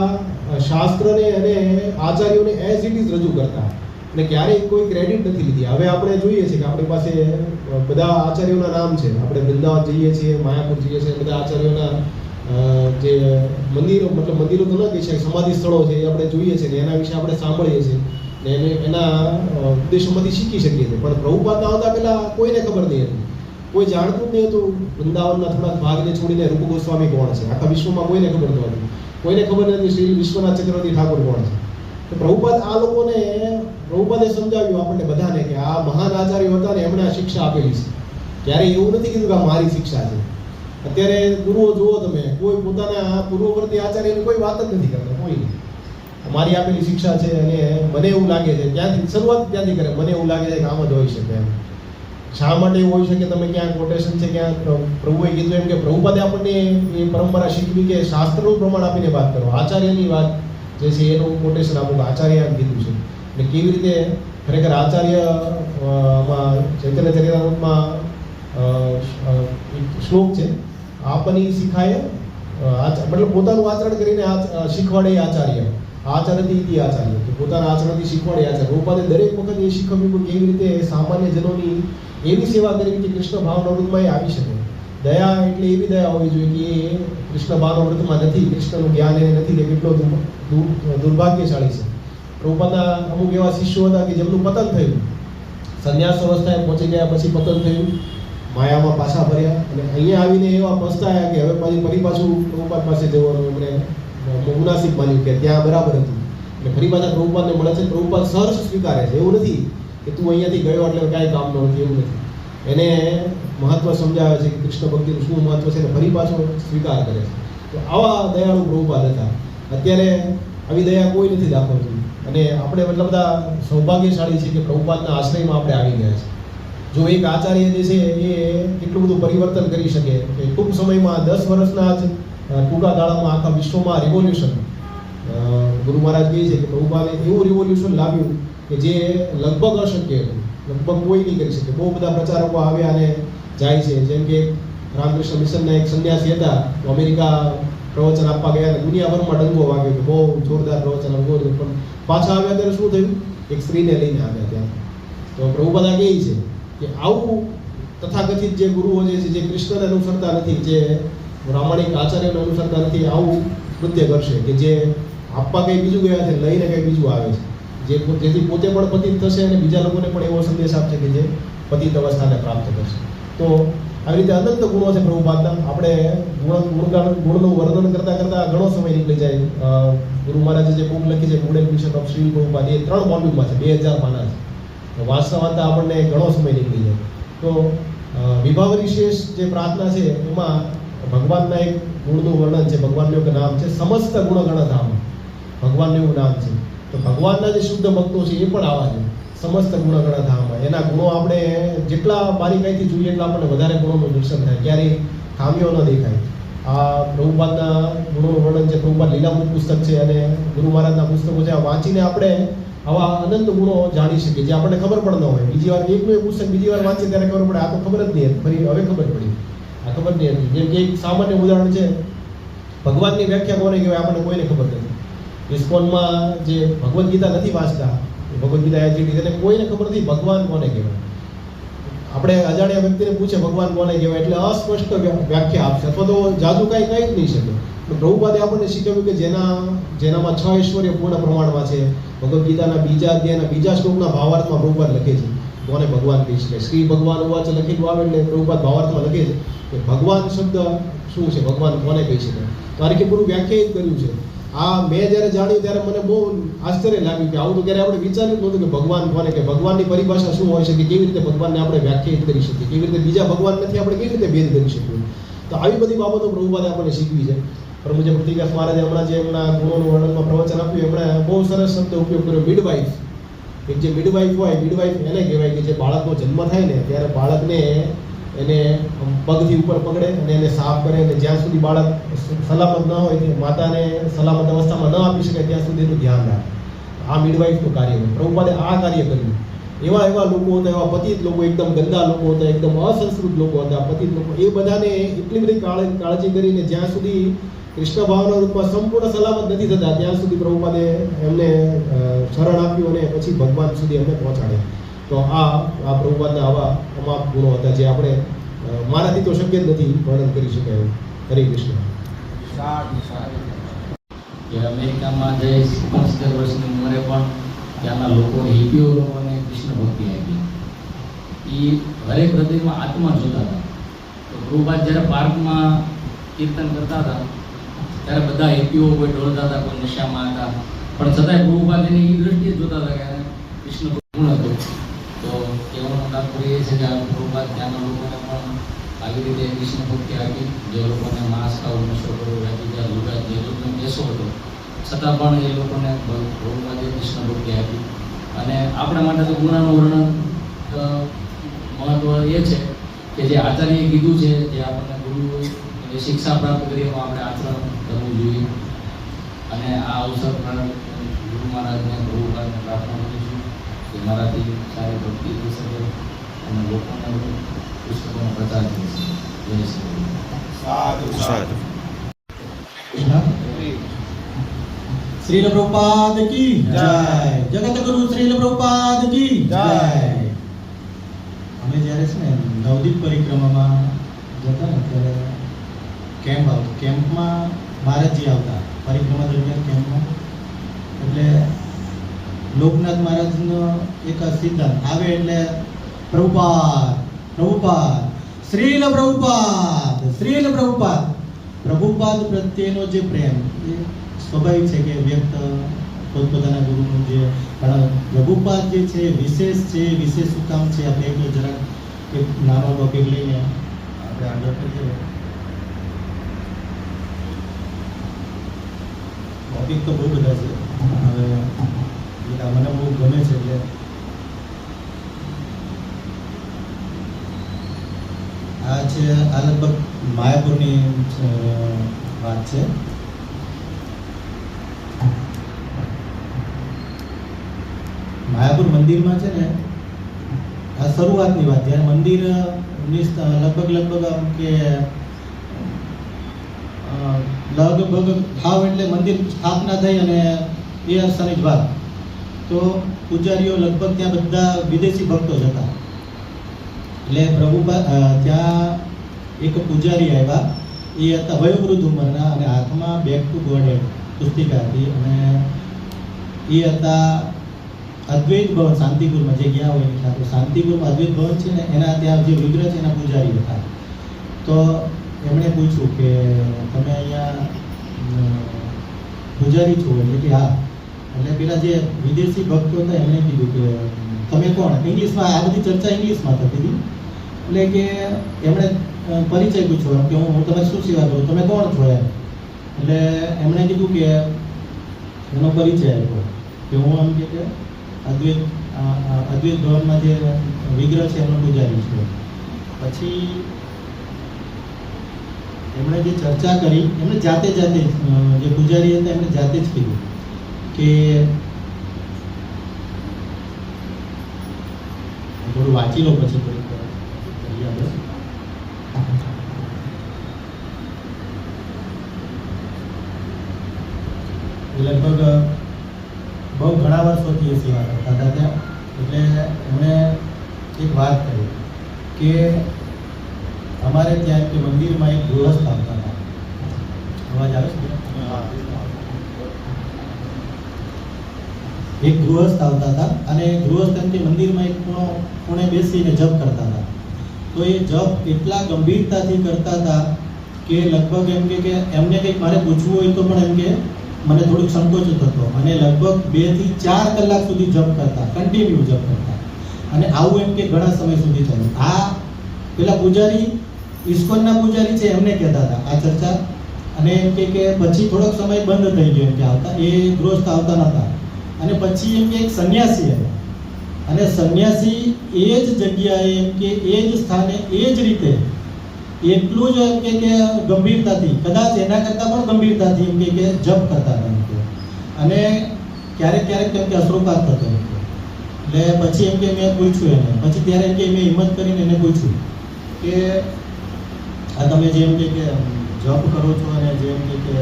શાસ્ત્રને અને આચાર્યોને એઝ ઇટ ઇઝ રજૂ કરતા અને ક્યારેય કોઈ ક્રેડિટ નથી લીધી. હવે આપણે જોઈએ છીએ કે આપણી પાસે બધા આચાર્યોના નામ છે. આપણે વૃંદાવન જઈએ છીએ, માયાપુર જઈએ છીએ, બધા આચાર્યોના જે મંદિરો, મતલબ મંદિરો તો ન કહી શકાય, સમાધિ સ્થળો છે એ આપણે જોઈએ છીએ ને એના વિશે આપણે સાંભળીએ છીએ ને એના ઉપદેશોમાંથી શીખી શકીએ છીએ. પણ પ્રભુપાદના આવતા પહેલાં કોઈને ખબર નહીં હતી, કોઈ જાણતું જ નહીં હતું. વૃંદાવનના થોડાક ભાગને છોડીને રૂપ ગોસ્વામી કોણ છે, આખા વિશ્વમાં કોઈને ખબર નહોતી. કોઈને ખબર નથી શ્રી વિશ્વનાથ ચક્રવર્તી ઠાકોર કોણ છે. તો પ્રભુપાદ આ લોકોને પ્રભુપાદે સમજાવ્યું આપણને બધાને કે આ મહાન આચાર્યો હતા ને એમણે આ શિક્ષા આપેલી છે. ક્યારેય એવું નથી કીધું કે આ મારી શિક્ષા છે. અત્યારે ગુરુઓ જુઓ તમે, કોઈ પોતાના પૂર્વવર્તી આચાર્યની કોઈ વાત જ નથી કરતા, કોઈ નહીં. મારી આપેલી શિક્ષા છે અને મને એવું લાગે છે, ત્યાંથી શરૂઆત ત્યાંથી કરે, મને એવું લાગે છે કે આમ જ હોઈ શકે એમ. શા માટે એવું હોઈ શકે? તમે ક્યાં કોટેશન છે, ક્યાં પ્રભુએ કીધું એમ કે પ્રભુપાદે આપણને એ પરંપરા શીખવી કે શાસ્ત્રનું પ્રમાણ આપીને વાત કરો, આચાર્યની વાત જે છે એનું કોટેશન આપો કે આચાર્ય એમ કીધું છે. અને કેવી રીતે ખરેખર આચાર્ય ચૈતન્ય ચરિતામૃતમાં શ્લોક છે, આપની શીખાય મતલબ પોતાનું આચરણ કરીને શીખવાડે આચાર્ય, આચરણથી ઇતિ આચાર્ય, કે પોતાના આચરણથી શીખવાડે આચાર્ય. પ્રભુપાદે દરેક વખત એ શીખવ્યું કે કેવી રીતે સામાન્ય જનોની એવી સેવા કરવી કે કૃષ્ણ ભાવના વૃત્તમાં એ આવી શકે. દયા એટલે એવી દયા હોવી જોઈએ કે એ કૃષ્ણ ભાવના વૃત્તમાં નથી, કૃષ્ણનું જ્ઞાન એને નથી, એ કેટલો દુર્ભાગ્યશાળી છે. પ્રભુપાદના અમુક એવા શિષ્યો હતા કે જેમનું પતન થયું, સંન્યાસ અવસ્થાએ પહોંચી ગયા, પછી પતન થયું, માયામાં પાછા ફર્યા અને અહીંયા આવીને એવા પસ્તાયા કે હવે ફરી પાછું પ્રભુપાદ પાસે જવાનું એમણે મુનાસિબ માન્યું કે ત્યાં બરાબર હતું. એટલે ફરી પાછા પ્રભુપાદને મળે છે. પ્રભુપાદ સહર્ષ સ્વીકારે છે. એવું નથી કે તું અહીંયાથી ગયો એટલે કાંઈ કામનો નથી, એવું નથી. એને મહત્વ સમજાવે છે કે કૃષ્ણ ભક્તિનું શું મહત્વ છે, અને ફરી પાછો સ્વીકાર કરે છે. તો આવા દયાળુ પ્રભુપાદ હતા. અત્યારે આવી દયા કોઈ નથી દાખવતું અને આપણે મતલબ બધા સૌભાગ્યશાળી છે કે પ્રભુપાદના આશ્રયમાં આપણે આવી ગયા છે. જો એક આચાર્ય જે છે એ કેટલું બધું પરિવર્તન કરી શકે કે ટૂંક સમયમાં 10 વર્ષના જ ટૂંકા ગાળામાં આખા વિશ્વમાં રિવોલ્યુશન, ગુરુ મહારાજ કહે છે કે પ્રભુપાદે એવું રિવોલ્યુશન લાવ્યું કે જે લગભગ અશક્ય હતું, લગભગ કોઈ નહીં કરી શકે. બહુ બધા પ્રચારકો આવ્યા અને જાય છે. જેમ કે રામકૃષ્ણ મિશનના એક સંન્યાસી હતા, તો અમેરિકા પ્રવચન આપવા ગયા અને દુનિયાભરમાં ડંગો વાગ્યો કે બહુ જોરદાર પ્રવચન આવ્યું, પણ પાછા આવ્યા ત્યારે શું થયું? એક સ્ત્રીને લઈને આવ્યા ત્યાં. તો પ્રભુપાદ કહે છે કે આવું તથાકથિત જે ગુરુઓ જે છે, જે કૃષ્ણને અનુસરતા નથી, જે પ્રામાણિક આચાર્યને અનુસરતા નથી, આવું કૃત્ય કરશે કે જે આપવા કંઈ બીજું ગયા છે, લઈને કંઈ બીજું આવે છે, જેથી પોતે પણ પતિત થશે અને બીજા લોકોને પણ એવો સંદેશ આપશે કે જે પતિત અવસ્થાને પ્રાપ્ત કરશે. તો આવી રીતે અનંત ગુણો છે પ્રભુપાદના. આપણે ગુણનું વર્ણન કરતાં કરતાં ઘણો સમય નીકળી જાય. ગુરુ મહારાજે જે બુક લખી છે, good ambition of Shri Prabhupada, એ 3 વોલ્યુમમાં છે, 2000 પાના છે. વાંચતા વાંચતા આપણને ઘણો સમય નીકળી જાય. તો વિભાવ વિશેષ જે પ્રાર્થના છે એમાં ભગવાનના એક ગુણનું વર્ણન છે. ભગવાનનું એક નામ છે સમસ્ત ગુણગણ ધામ, ભગવાનનું એવું નામ છે. તો ભગવાનના જે શુદ્ધ ભક્તો છે એ પણ આવા છે, સમસ્ત ગુણગણ ધામ. એના ગુણો આપણે જેટલા બારીકાઈથી જોઈએ એટલા આપણને વધારે ગુણોનું દર્શન થાય, ક્યારેય ખામીઓ ન દેખાય. આ પ્રભુપાદના ગુણોનું વર્ણન છે. પ્રભુપાદ લીલામૃત પુસ્તક છે અને ગુરુ મહારાજના પુસ્તકો છે. આ વાંચીને આપણે આવા અનંત ગુણો જાણી શકીએ જે આપણને ખબર પણ ન હોય. બીજી વાર એકનું એક પુસ્તક બીજી વાર વાંચીએ ત્યારે ખબર પડે આ તો ખબર જ નહીં હતી, ફરી હવે ખબર પડી, આ ખબર નહીં હતી. જેમ કે એક સામાન્ય ઉદાહરણ છે, ભગવાનની વ્યાખ્યા કોને કહેવાય આપણને કોઈને ખબર નથી. ઇસ્કોનમાં જે ભગવદ્ ગીતા નથી વાંચતા, ભગવદ્ ગીતા એને કોઈને ખબર નથી ભગવાન કોને કહેવાય. આપણે અજાણ્યા વ્યક્તિને પૂછે ભગવાન કોને કહેવાય એટલે અસ્પષ્ટ વ્યાખ્યા આપશે અથવા તો જાદુ કાંઈ કહી જ નહીં શકે. તો પ્રભુપાદે આપણને શીખવ્યું કે જેનામાં 6 ઐશ્વર્ય પૂર્ણ પ્રમાણમાં છે. ભગવદ્ ગીતાના બીજા અધ્યાયના બીજા શ્લોકના ભાવાર્થમાં પ્રભુપાદ લખે છે કોને ભગવાન કહી શકાય. શ્રી ભગવાન ઉવાચ લખેલું આવે એટલે પ્રભુપાદ ભાવાર્થમાં લખે છે કે ભગવાન શબ્દ શું છે, ભગવાન કોને કહી શકાય. તો આ રીતે પૂરું વ્યાખ્યાયિત કર્યું છે. આ મેં જ્યારે જાણ્યું ત્યારે મને બહુ આશ્ચર્ય લાગ્યું કે આવું તો ક્યારે આપણે વિચાર્યું નહોતું કે ભગવાન કોને કે ભગવાનની પરિભાષા શું હોય છે, કે કેવી રીતે ભગવાનને આપણે વ્યાખ્યાયિત કરી શકીએ, કેવી રીતે બીજા ભગવાન નથી આપણે કેવી રીતે ભેદ કરી શકીએ. તો આવી બધી બાબતો પ્રભુપાદે આપણને શીખવી છે. પરમ પૂજ્ય પ્રતિકાશ મહારાજે હમણાં જે એમના ગુણોનું વર્ણનમાં પ્રવચન આપ્યું, એમણે બહુ સરસ શબ્દ ઉપયોગ કર્યો, મિડવાઇફ. એક જે મિડવાઇફ હોય, મિડવાઇફ એને કહેવાય કે જે બાળકનો જન્મ થાય ને ત્યારે બાળકને એને પગથી ઉપર પકડે અને એને સાફ કરે અને જ્યાં સુધી બાળક સલામત ન હોય તે માતાને સલામત અવસ્થામાં ન આપી શકાય ત્યાં સુધી એનું ધ્યાન રાખે. આ મિડવાઇફનું કાર્ય હોય. પ્રભુપાદે આ કાર્ય કર્યું. એવા લોકો હતા, એવા પતિત લોકો, એકદમ ગંદા લોકો હતા, એકદમ અસંસ્કૃત લોકો હતા, પતિત લોકો, એ બધાને એટલી બધી કાળજી કરીને જ્યાં સુધી કૃષ્ણ ભાવના રૂપમાં સંપૂર્ણ સલામત નથી થતા ત્યાં સુધી પ્રભુપાદે એમને શરણ આપ્યું અને પછી ભગવાન સુધી એમને પહોંચાડ્યા. તો આ પ્રભુપાદના આવા અમાપ ગુણો હતા જે આપણે મારાથી તો શક્ય જ નથી વર્ણન કરી શકાય. હરે કૃષ્ણ. અમેરિકામાં જે 75 વર્ષની ઉંમરે પણ ત્યાંના લોકો હિપીઓ લોકોને કૃષ્ણ ભક્તિ આપી. એ હરેક હૃદયમાં આત્મા જોતા હતા. તો પ્રભુપાદ જ્યારે પાર્કમાં કીર્તન કરતા હતા ત્યારે બધા હિપીઓ કોઈ ઢોળતા હતા, કોઈ નશામાં હતા, પણ છતાંય પ્રભુપાદ એની એ દ્રષ્ટિએ જોતા હતા કે કૃષ્ણ ગુણ હતો. તો કહેવાનું તાત્પર્ય એ છે કે આ પ્રભુપાદ ત્યાંના લોકોને પણ આવી રીતે કૃષ્ણ ભક્તિ આપી, જે લોકોને માંસ ખાવું, નશો કરવો, રાજીજા લુગા જે લોકોને બેસો હતો, છતાં પણ એ લોકોને પ્રભુપાદે કૃષ્ણ ભક્તિ આપી. અને આપણા માટે તો ગુનાનું વર્ણન મહત્વ એ છે કે જે આચાર્યએ કીધું છે, જે આપણને ગુરુ જે શિક્ષા પ્રાપ્ત કરી એમાં આપણે આચરણ કરવું જોઈએ. અને આ અવસર પર ગુરુ મહારાજને પ્રભુપાદને પ્રાર્થના કરું છું કે મારાથી સારી ભક્તિ થઈ શકે અને લોકોને પુસ્તકોનો પ્રચાર થઈ શકે. જય શ્રી સાધુ. શ્રીલ પ્રભુપાદ કી જય. જગત ગુરુ શ્રીલ પ્રભુપાદ કી જય. અમે જ્યારે છે ને નવદીપ પરિક્રમામાં જતા ને ત્યારે કેમ્પમાં મહારાજજી આવતા પરિક્રમા દરમિયાન કેમ્પમાં. એટલે લોકનાથ મહારાજનો એક સિદ્ધાંત આવે એટલે પ્રભુપાદ પ્રભુપાદ શ્રીલ પ્રભુપાદ શ્રીલ પ્રભુપાદ. પ્રભુપાદ પ્રત્યેનો જે પ્રેમ એ સ્વાભાવિક છે કે વ્યક્ત પોતપોતાના ગુરુનું જે, પણ પ્રભુપાદ જે છે વિશેષ છે. વિશેષ શું કામ છે આપણે એક જરાક એક નાનો ટોપિક લઈને આપણે આગળ કરીએ. ટોપિક તો બહુ બધા છે, હવે આ મને બહુ ગમે છે એટલે આ છે, આ લગભગ માયાપુરની વાત છે. માયાપુર મંદિરમાં છે ને આ શરૂઆતની વાત, જ્યારે મંદિર લગભગ આમ કે લગભગ થાવ એટલે મંદિર સ્થાપના થઈ અને એ અરસાની જ વાત, તો પૂજારીઓ લગભગ ત્યાં બધા વિદેશી ભક્તો જ હતા. એટલે પ્રભુપાદ ત્યાં એક પૂજારી આવ્યા, એ હતા વયોવૃદ્ધ ઉંમરના અને હાથમાં બેક ટુ ગોડ પુસ્તિકા હતી અને એ હતા અદ્વૈત ભવન શાંતિપુરમાં, જે ગયા હોય એટલે આપણે શાંતિપુરમાં અદ્વૈત ભવન છે ને એના ત્યાં જે વિગ્રહ છે એના પૂજારી હતા. તો એમણે પૂછ્યું કે તમે અહીંયા પૂજારી છો? એટલે કે હા. એટલે પેલા જે વિદેશી ભક્તો હતા એમણે કીધું કે તમે કોણ? ઇંગ્લિશમાં આ બધી ચર્ચા ઇંગ્લિશમાં થતી હતી. એટલે કે એમણે પરિચય પૂછ્યો કે હું તમે શું સેવા કરું, તમે કોણ છો એમ. એટલે એમણે કીધું કે એનો પરિચય આપ્યો કે હું એમ કે અદ્વૈત ભવનમાં જે વિગ્રહ છે એમનો પૂજારી છે. પછી એમણે જે ચર્ચા કરી, એમણે જાતે જે પૂજારી હતા એમણે જાતે જ કીધું કે થોડું વાંચી લો પછી થોડીક કરીએ આપણે. લગભગ બહુ ઘણા વર્ષોથી એ સેવા કરતા હતા ત્યાં. એટલે એમણે એક વાત કરી કે અમારે ત્યાં કે મંદિરમાં એક ગૃહસ્થ આવતા હતા. અવાજ આવે છે? એક ગૃહસ્થ આવતા હતા અને ગૃહસ્થ એમ કે મંદિરમાં એક ખૂણે બેસીને જપ કરતા હતા. તો એ જપ એટલા ગંભીરતાથી કરતા હતા કે લગભગ એમ કે એમને કંઈક મારે પૂછવું હોય તો પણ એમ કે મને થોડુંક સંકોચ થતો. અને લગભગ 2 થી 4 કલાક સુધી જપ કરતા, કન્ટિન્યુ જપ કરતા. અને આવું એમ કે ઘણા સમય સુધી ચાલ્યું. આ પેલા પૂજારી, ઇસ્કોનના પૂજારી છે, એમને કહેતા હતા આ ચર્ચા. અને એમ કે પછી થોડોક સમય બંધ થઈ ગયો એમ કે આવતા, એ ગૃહસ્થ આવતા નહોતા. અને પછી એમ કે એક સંન્યાસી હતા અને સંન્યાસી એ જ જગ્યાએ એમ કે એ જ સ્થાને એ જ રીતે એટલું જ એમ કે ગંભીરતાથી, કદાચ એના કરતાં પણ ગંભીરતાથી એમ કે જપ કરતા હતા એમ કે. અને ક્યારેક એમ કે અશ્રુપાત થતો એમ કે. એટલે પછી એમ કે મેં પૂછ્યું એને, પછી ત્યારે એમ કે મેં હિંમત કરીને એને પૂછ્યું કે આ તમે જે એમ કે જપ કરો છો અને જે એમ કે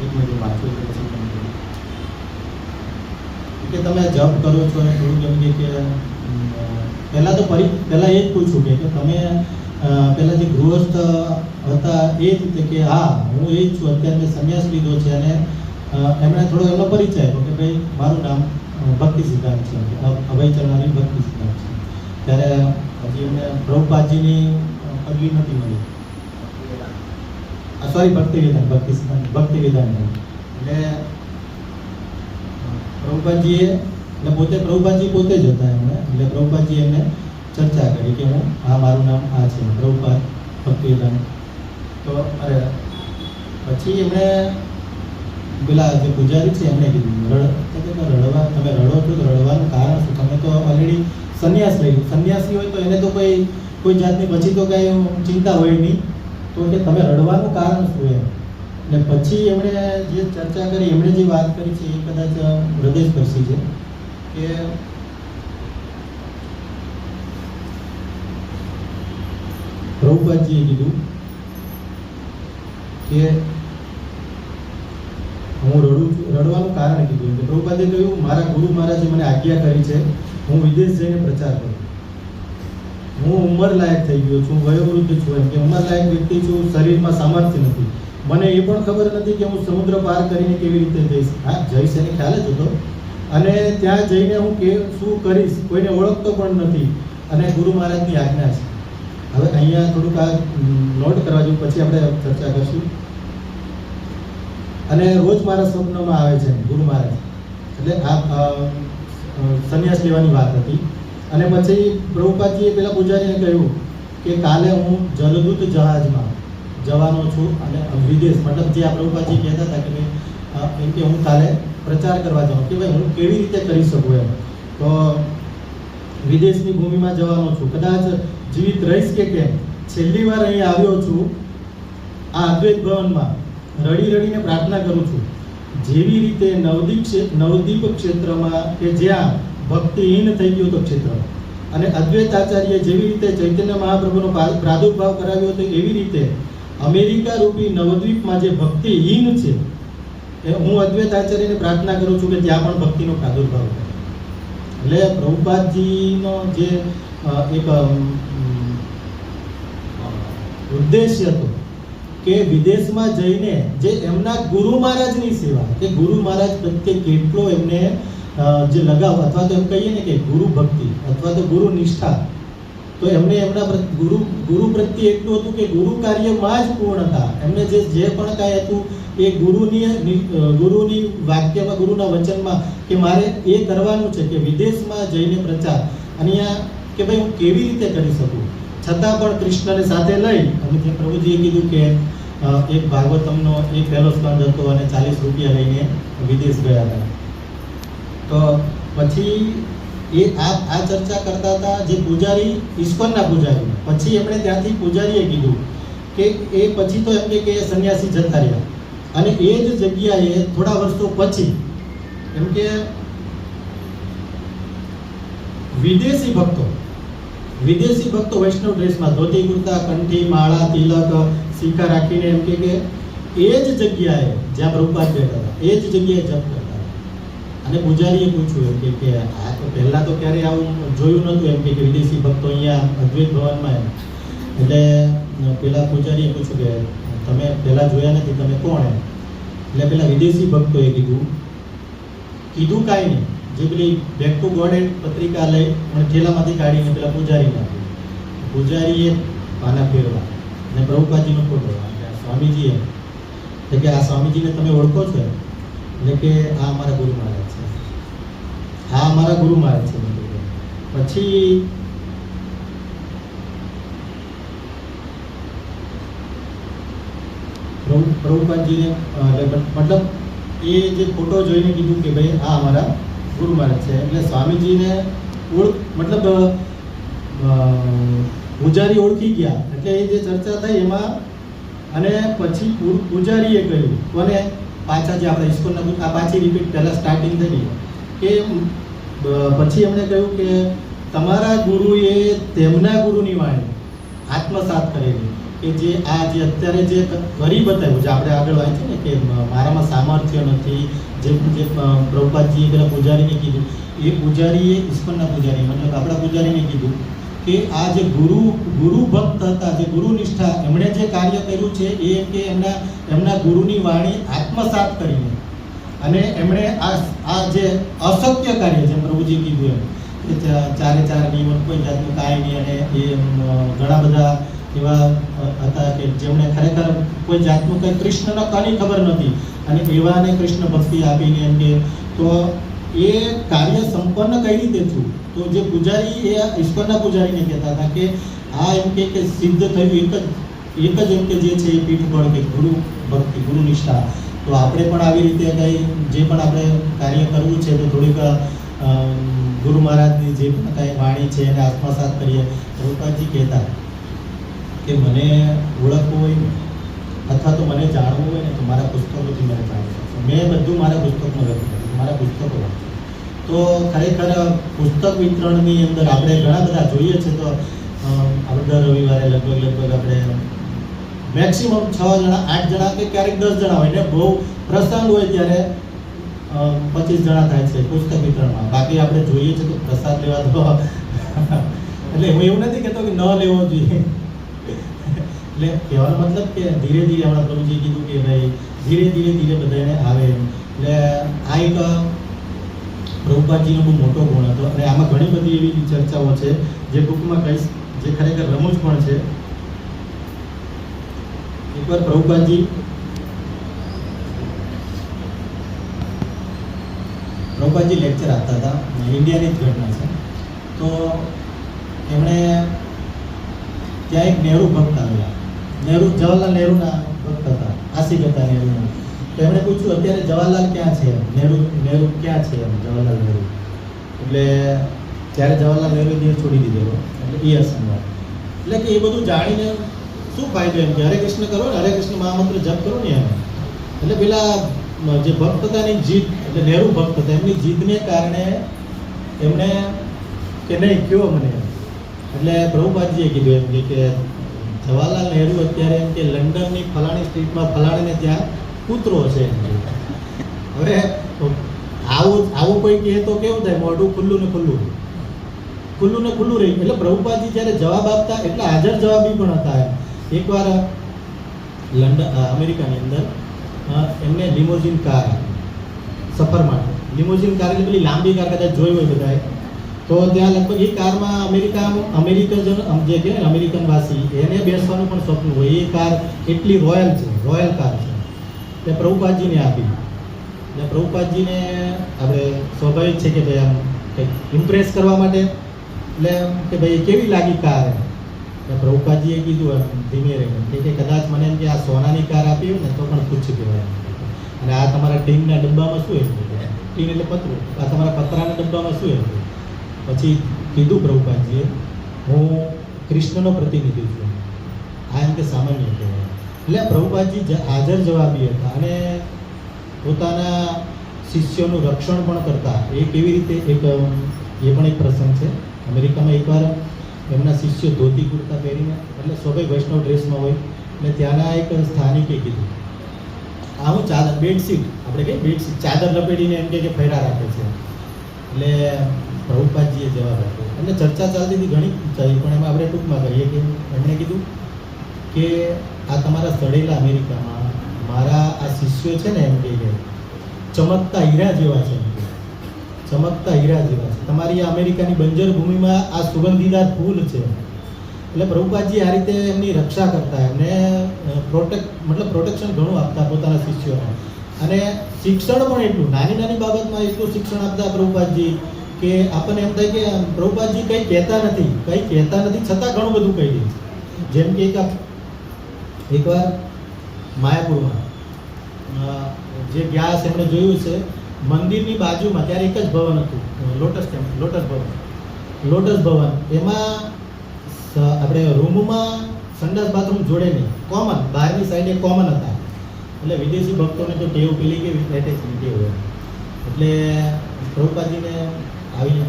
એક મિનિટ વાંચો કે તમે જપ કરો છો અને થોડુંક એમ કે પહેલાં એ જ પૂછ્યું કે તમે પહેલાં જે ગૃહસ્થ હતા એ જ રીતે કે હા હું એ જ છું, અત્યારે મેં સંન્યાસ લીધો છે. અને એમણે થોડો એમનો પરિચય આપ્યો કે ભાઈ મારું નામ ભક્તિ સિદ્ધાંત છે, અભય ચરણાની ભક્તિ સિદ્ધાંત છે. ત્યારે હજી એમને પ્રભુપાદજીની પદવી નથી મળી, સોરી ભક્તિ વિધાન, ભક્તિ સિદ્ધાંત, ભક્તિ વિધાન. એટલે પ્રભુપાદજીએ એટલે પોતે પ્રભુપાદજી પોતે જ હતા એમણે. એટલે પ્રભુપાદજી એમને ચર્ચા કરી કે હું મારું નામ આ છે પ્રભુપાદ ભક્તિવેદાંત. તો અરે પછી એમણે પેલા જે પૂજારી છે એમણે કીધું રડવા તમે રડો છો તો રડવાનું કારણ શું? તમે તો ઓલરેડી સંન્યાસ લઈ સંન્યાસી હોય તો એને તો કોઈ જાતની પછી તો કાંઈ ચિંતા હોય નહીં. તો કે તમે રડવાનું કારણ શું એમ. અને પછી એમણે જે ચર્ચા કરી એમણે જે વાત કરી છે એ કદાચ હૃદયસ્પર્શી છે કે પ્રભુપાદજીએ કીધું કે હું રડું છું. રડવાનું કારણ કીધું કે પ્રભુપાદે કહ્યું મારા ગુરુ મહારાજે મને આજ્ઞા કરી છે હું વિદેશ જઈને પ્રચાર કરું. હું ઉંમર લાયક થઈ ગયો છું, વયોવૃદ્ધ છું, એમ કે ઉંમર લાયક વ્યક્તિ છું, શરીરમાં સામર્થ્ય નથી. મને એ પણ ખબર નથી કે હું સમુદ્ર પાર કરીને કેવી રીતે જઈશ. હા, જઈશ એને ખ્યાલ જ હતો. અને ત્યાં જઈને હું શું કરીશ કોઈને ઓળખતો પણ નથી. અને ગુરુ મહારાજની આજ્ઞા છે. હવે અહીંયા થોડુંક આ નોટ કરવા જેવું, પછી આપણે ચર્ચા કરશું. અને રોજ મારા સ્વપ્નમાં આવે છે ગુરુ મહારાજ. એટલે આ સંન્યાસ લેવાની વાત હતી. અને પછી પ્રભુપાદજીએ પેલા પૂજારીને કહ્યું કે કાલે હું જલદૂત જહાજમાં જવાનો છું અને વિદેશ, મતલબ જે આ પ્રભુપાદજી કહેતા હતા કે ભાઈ એમ કે હું કાલે પ્રચાર કરવા જાઉં કે ભાઈ હું કેવી રીતે કરી શકું એમ. તો વિદેશની ભૂમિમાં જવાનો છું, કદાચ જીવિત રહીશ કે કેમ. છેલ્લી વાર અહીં આવ્યો છું આ અદ્વૈત ભવનમાં, રડી રડીને પ્રાર્થના કરું છું. જેવી રીતે નવદીપ ક્ષેત્રમાં કે જ્યાં ભક્તિહીન થઈ ગયો હતો ક્ષેત્ર, અને અદ્વૈત આચાર્ય જેવી રીતે ચૈતન્ય મહાપ્રભુનો પ્રાદુર્ભાવ કરાવ્યો હતો એવી રીતે અમેરિકા રૂપી નવદ્વીપમાં જે ભક્તિહીન છે એ હું અદ્વૈત આચાર્યને પ્રાર્થના કરું છું કે ત્યાં પણ ભક્તિનો પ્રાદુર્ભાવ કરે. એટલે પ્રભુપાદજીનો જે એક ઉદ્દેશ્ય હતો કે વિદેશમાં જઈને જે એમના ગુરુ મહારાજની સેવા, કે ગુરુ મહારાજ પ્રત્યે કેટલો એમને જે લગાવ, અથવા તો એમ કહીએ ને કે ગુરુ ભક્તિ અથવા તો ગુરુ નિષ્ઠા, તો એમને એમના ગુરુ પ્રત્યે એટલું હતું કે ગુરુ કાર્યમાં જ પૂર્ણતા. એમને જે પણ કાંઈ હતું એ ગુરુની વાક્યમાં, ગુરુના વચનમાં કે મારે એ કરવાનું છે કે વિદેશમાં જઈને પ્રચાર. અને અહીંયા કે ભાઈ હું કેવી રીતે કરી શકું, છતાં પણ કૃષ્ણને સાથે લઈ અને જે પ્રભુજીએ કીધું કે એક ભાગવતમનો એક પહેલો સ્કંદ હતો અને 40 રૂપિયા લઈને વિદેશ ગયા હતા. તો પછી એ આ ચર્ચા કરતા હતા જે પૂજારી, ઇસ્કોનના પૂજારી. પછી એમણે ત્યાંથી પૂજારીએ કીધું કે એ પછી તો એમ કે સંન્યાસી જતા રહ્યા. અને એ જ જગ્યાએ થોડા વર્ષો પછી એમ કે વિદેશી ભક્તો વૈષ્ણવ ડ્રેસમાં, ધોતી કુર્તા, કંઠી, માળા, તિલક, શિખા રાખીને એમ કે એ જ જગ્યાએ જ્યાં પ્રભુપાદ બેઠા હતા એ જ જગ્યાએ જપ કરતા હતા. અને પૂજારીએ પૂછ્યું એમ કે આ તો પહેલા તો ક્યારે આવું જોયું નહોતું એમ કે વિદેશી ભક્તો અહીંયા અદ્વૈત ભવનમાં એમ. એટલે પેલા પૂજારીએ પૂછ્યું કે તમે પહેલા જોયા નથી, તમે કોણ એમ. એટલે પેલા વિદેશી ભક્તોએ કીધું કાંઈ નહીં, જે પેલી બેક ટુ ગોડ એન્ડ પત્રિકા લઈ અને ઠેલામાંથી કાઢીને પેલા પૂજારીને આપ્યું. પૂજારીએ પાના ફેરવા અને પ્રભુપાદજીનો ફોટો, સ્વામીજી એમ કે આ સ્વામીજીને તમે ઓળખો છો? એટલે કે આ અમારા ગુરુ મહારાજ છે, આ અમારા ગુરુ મહારાજ છે. પછી પ્રભુપાદજીને મતલબ એ જે ફોટો જોઈને કીધું કે ભાઈ આ અમારા ગુરુ મહારાજ છે. એટલે સ્વામીજીને મતલબ પૂજારી ઓળખી ગયા. એટલે એ જે ચર્ચા થઈ એમાં, અને પછી પૂજારીએ કહ્યું કોને, પાછા જે આપણે ઇસ્કોનના આ પાછી રિપીટ પહેલાં સ્ટાર્ટિંગ થઈ કે પછી એમણે કહ્યું કે તમારા ગુરુએ તેમના ગુરુની વાણી આત્મસાત કરેલી, કે જે આ જે અત્યારે જે કરી બતાવ્યું, જે આપણે આગળ વાંચ્યું ને કે મારામાં સામર્થ્ય નથી, જે પ્રભુપાદજીએ પેલા પૂજારીને કીધું, એ પૂજારીએ, ઇસ્કોનના પૂજારી મતલબ આપણા પૂજારીને કીધું કે આ જે ગુરુ ભક્ત હતા, જે ગુરુ નિષ્ઠા, એમણે જે કાર્ય કર્યું છે એ કે એમના ગુરુની વાણી આત્મસાત કરીને અને એમણે આ જે અશક્ય કાર્ય, જેમ પ્રભુજી કીધું એમ કે ચારે ચાર નિયમ કોઈ જાતનું કાંઈ નહીં, અને એ ઘણા બધા એવા હતા કે જેમણે ખરેખર કોઈ જાતનું કંઈ કૃષ્ણનો કની ખબર નથી, અને એવાને કૃષ્ણ ભક્તિ આપીને એમ કે તો એ કાર્ય સંપન્ન કઈ રીતે થયું? તો જે પૂજારી એ ઈશ્વરના પૂજારીને કહેતા હતા કે આ એમ કે સિદ્ધ થયું એક જ એમ કે જે છે એ પીઠ ફળ કે ગુરુ ભક્તિ ગુરુ નિષ્ઠા. તો આપણે પણ આવી રીતે કંઈ જે પણ આપણે કાર્ય કરવું છે તો થોડીક ગુરુ મહારાજની જે પણ કાંઈ વાણી છે એને આત્મસાત કરીએ. પ્રભુપાદજી કહેતા કે મને ઓળખવું હોય ને અથવા તો મને જાણવું હોય ને તો મારા પુસ્તકોથી મને જાણવું પડશે. મેં બધું મારા પુસ્તકમાં લખ્યું હતું, મારા પુસ્તકો વાંચું. તો ખરેખર પુસ્તક વિતરણની અંદર આપણે ઘણા બધા જોઈએ છે. તો આપણે દર રવિવારે લગભગ આપણે મેક્સિમમ 6 જણા 8 જણા કે ક્યારેક 10 જણા હોય ને બહુ પ્રસંગ હોય ત્યારે 25 જણા થાય છે પુસ્તક વિતરણમાં. બાકી આપણે જોઈએ છે તો પ્રસાદ લેવા તો એટલે હું એવું નથી કહેતો કે ન લેવો જોઈએ. એટલે કહેવાનો મતલબ કે ધીરે ધીરે હમણાં પ્રભુજી કીધું કે ભાઈ ધીરે બધાને આવે એમ. એટલે આ એક પ્રભુપાદજીનો બહુ મોટો ગુણ હતો. અને આમાં ઘણી બધી એવી ચર્ચાઓ છે જે ટૂંકમાં કહીશ, જે ખરેખર રમૂજ પણ છે. એકવાર પ્રભુપાદજી લેક્ચર આપતા હતા, ઇન્ડિયાની જ ઘટના છે. તો એમણે ત્યાં એક નહેરુ ભક્ત આવેલા. જવાહરલાલ નહેરુના ભક્ત હતા, આશિક હતા નહેરુના. તો એમણે પૂછ્યું અત્યારે જવાહરલાલ ક્યાં છે, નહેરુ ક્યાં છે એમ, જવાહરલાલ નહેરુ. એટલે ત્યારે જવાહરલાલ નહેરુએ દેશ છોડી દીધેલો, એટલે એ અસંભવ. એટલે કે એ બધું જાણીને શું ફાયદો એમ કે હરે કૃષ્ણ કરો ને, હરે કૃષ્ણ મહામંત્ર જપ કરો ને એમ. એટલે પેલા જે ભક્ત હતા એની જીદ, એટલે નહેરુ ભક્ત હતા, એમની જીદને કારણે એમણે કે નહીં કયો મને. એટલે પ્રભુપાદજીએ કીધું એમ કે જવાહરલાલ નહેરુ અત્યારે એમ કે લંડનની ફલાણી સ્ટ્રીટમાં ફલાણીને ત્યાં કૂતરો છે. હવે આવું કોઈ કહે તો કેવું થાય, મોઢું ખુલ્લું ને ખુલ્લું રહ્યું. એટલે પ્રભુપાદજી જ્યારે જવાબ આપતા એટલે હાજર જવાબી પણ હતા. એકવાર અમેરિકાની અંદર એમને લિમોઝિન કાર આપી સફર માટે. લિમોઝિન કાર એટલે પેલી લાંબી કાર, કદાચ જોઈ હોય બધાએ. તો ત્યાં લગભગ એ કારમાં અમેરિકન જે કહે ને અમેરિકન વાસી એને બેસવાનું પણ સ્વપ્ન હોય. એ કાર એટલી રોયલ કાર છે. એટલે પ્રભુપાદજીને આપી. એટલે પ્રભુપાદજીને આપણે સ્વાભાવિક છે કે ભાઈ આમ કંઈક ઇમ્પ્રેસ કરવા માટે એટલે કે ભાઈ કેવી લાગી કાર એમ. એટલે પ્રભુપાદજીએ કીધું એમ ધીમે રહીને કે કદાચ મને એમ કે આ સોનાની કાર આપી હોય ને તો પણ ખુશ કહેવાય. અને આ તમારા ટીનના ડબ્બામાં શું એમ, ટીન એટલે પતરું, આ તમારા પતરાના ડબ્બામાં શું એમ. પછી કીધું પ્રભુપાદજીએ હું કૃષ્ણનો પ્રતિનિધિ છું, આ એમ કે સામાન્ય કહેવાય. એટલે પ્રભુપાદજી હાજર જવાબી હતા અને પોતાના શિષ્યોનું રક્ષણ પણ કરતા. એ કેવી રીતે એ પણ એક પ્રસંગ છે. અમેરિકામાં એકવાર એમના શિષ્યો ધોતી કુર્તા પહેરીને એટલે સ્વાભાવિક વૈષ્ણવ ડ્રેસમાં હોય એટલે ત્યાંના એક સ્થાનિકે કીધું આ હું ચાદર બેડશીટ, આપણે કહીએ બેડશીટ, ચાદર લપેટીને એમ કે ફેરા રાખે છે. એટલે પ્રભુપાદજીએ જવાબ આપ્યો. એટલે ચર્ચા ચાલતી હતી ઘણી ચાલી, પણ એમાં આપણે ટૂંકમાં કહીએ કે એમણે કીધું કે આ તમારા સડેલા અમેરિકામાં મારા આ શિષ્યો છે ને એમ કે ચમકતા હીરા જેવા છે, ચમકતા હીરા જેવા છે. તમારી આ અમેરિકાની બંજર ભૂમિમાં આ સુગંધીદાર ફૂલ છે. એટલે પ્રભુપાદજી આ રીતે એમની રક્ષા કરતા, એમને પ્રોટેક્શન ઘણું આપતા પોતાના શિષ્યોને. અને શિક્ષણ પણ એટલું નાની બાબતમાં એટલું શિક્ષણ આપતા પ્રભુપાદજી કે આપણને એમ થાય કે પ્રભુપાદજી કંઈ કહેતા નથી છતાં ઘણું બધું કહી દે. જેમ કે એકવાર માયાપુરમાં જે ગયા એમણે જોયું છે મંદિરની બાજુમાં, ત્યારે એક જ ભવન હતું, લોટસ ભવન. એમાં આપણે રૂમમાં સંડાસ બાથરૂમ જોડે નહીં, કોમન, બહારની સાઈડે કોમન હતા. એટલે વિદેશી ભક્તોને તો ટેવ પેલી કે એટેચની હોય. એટલે પ્રભુપાદજીને આવી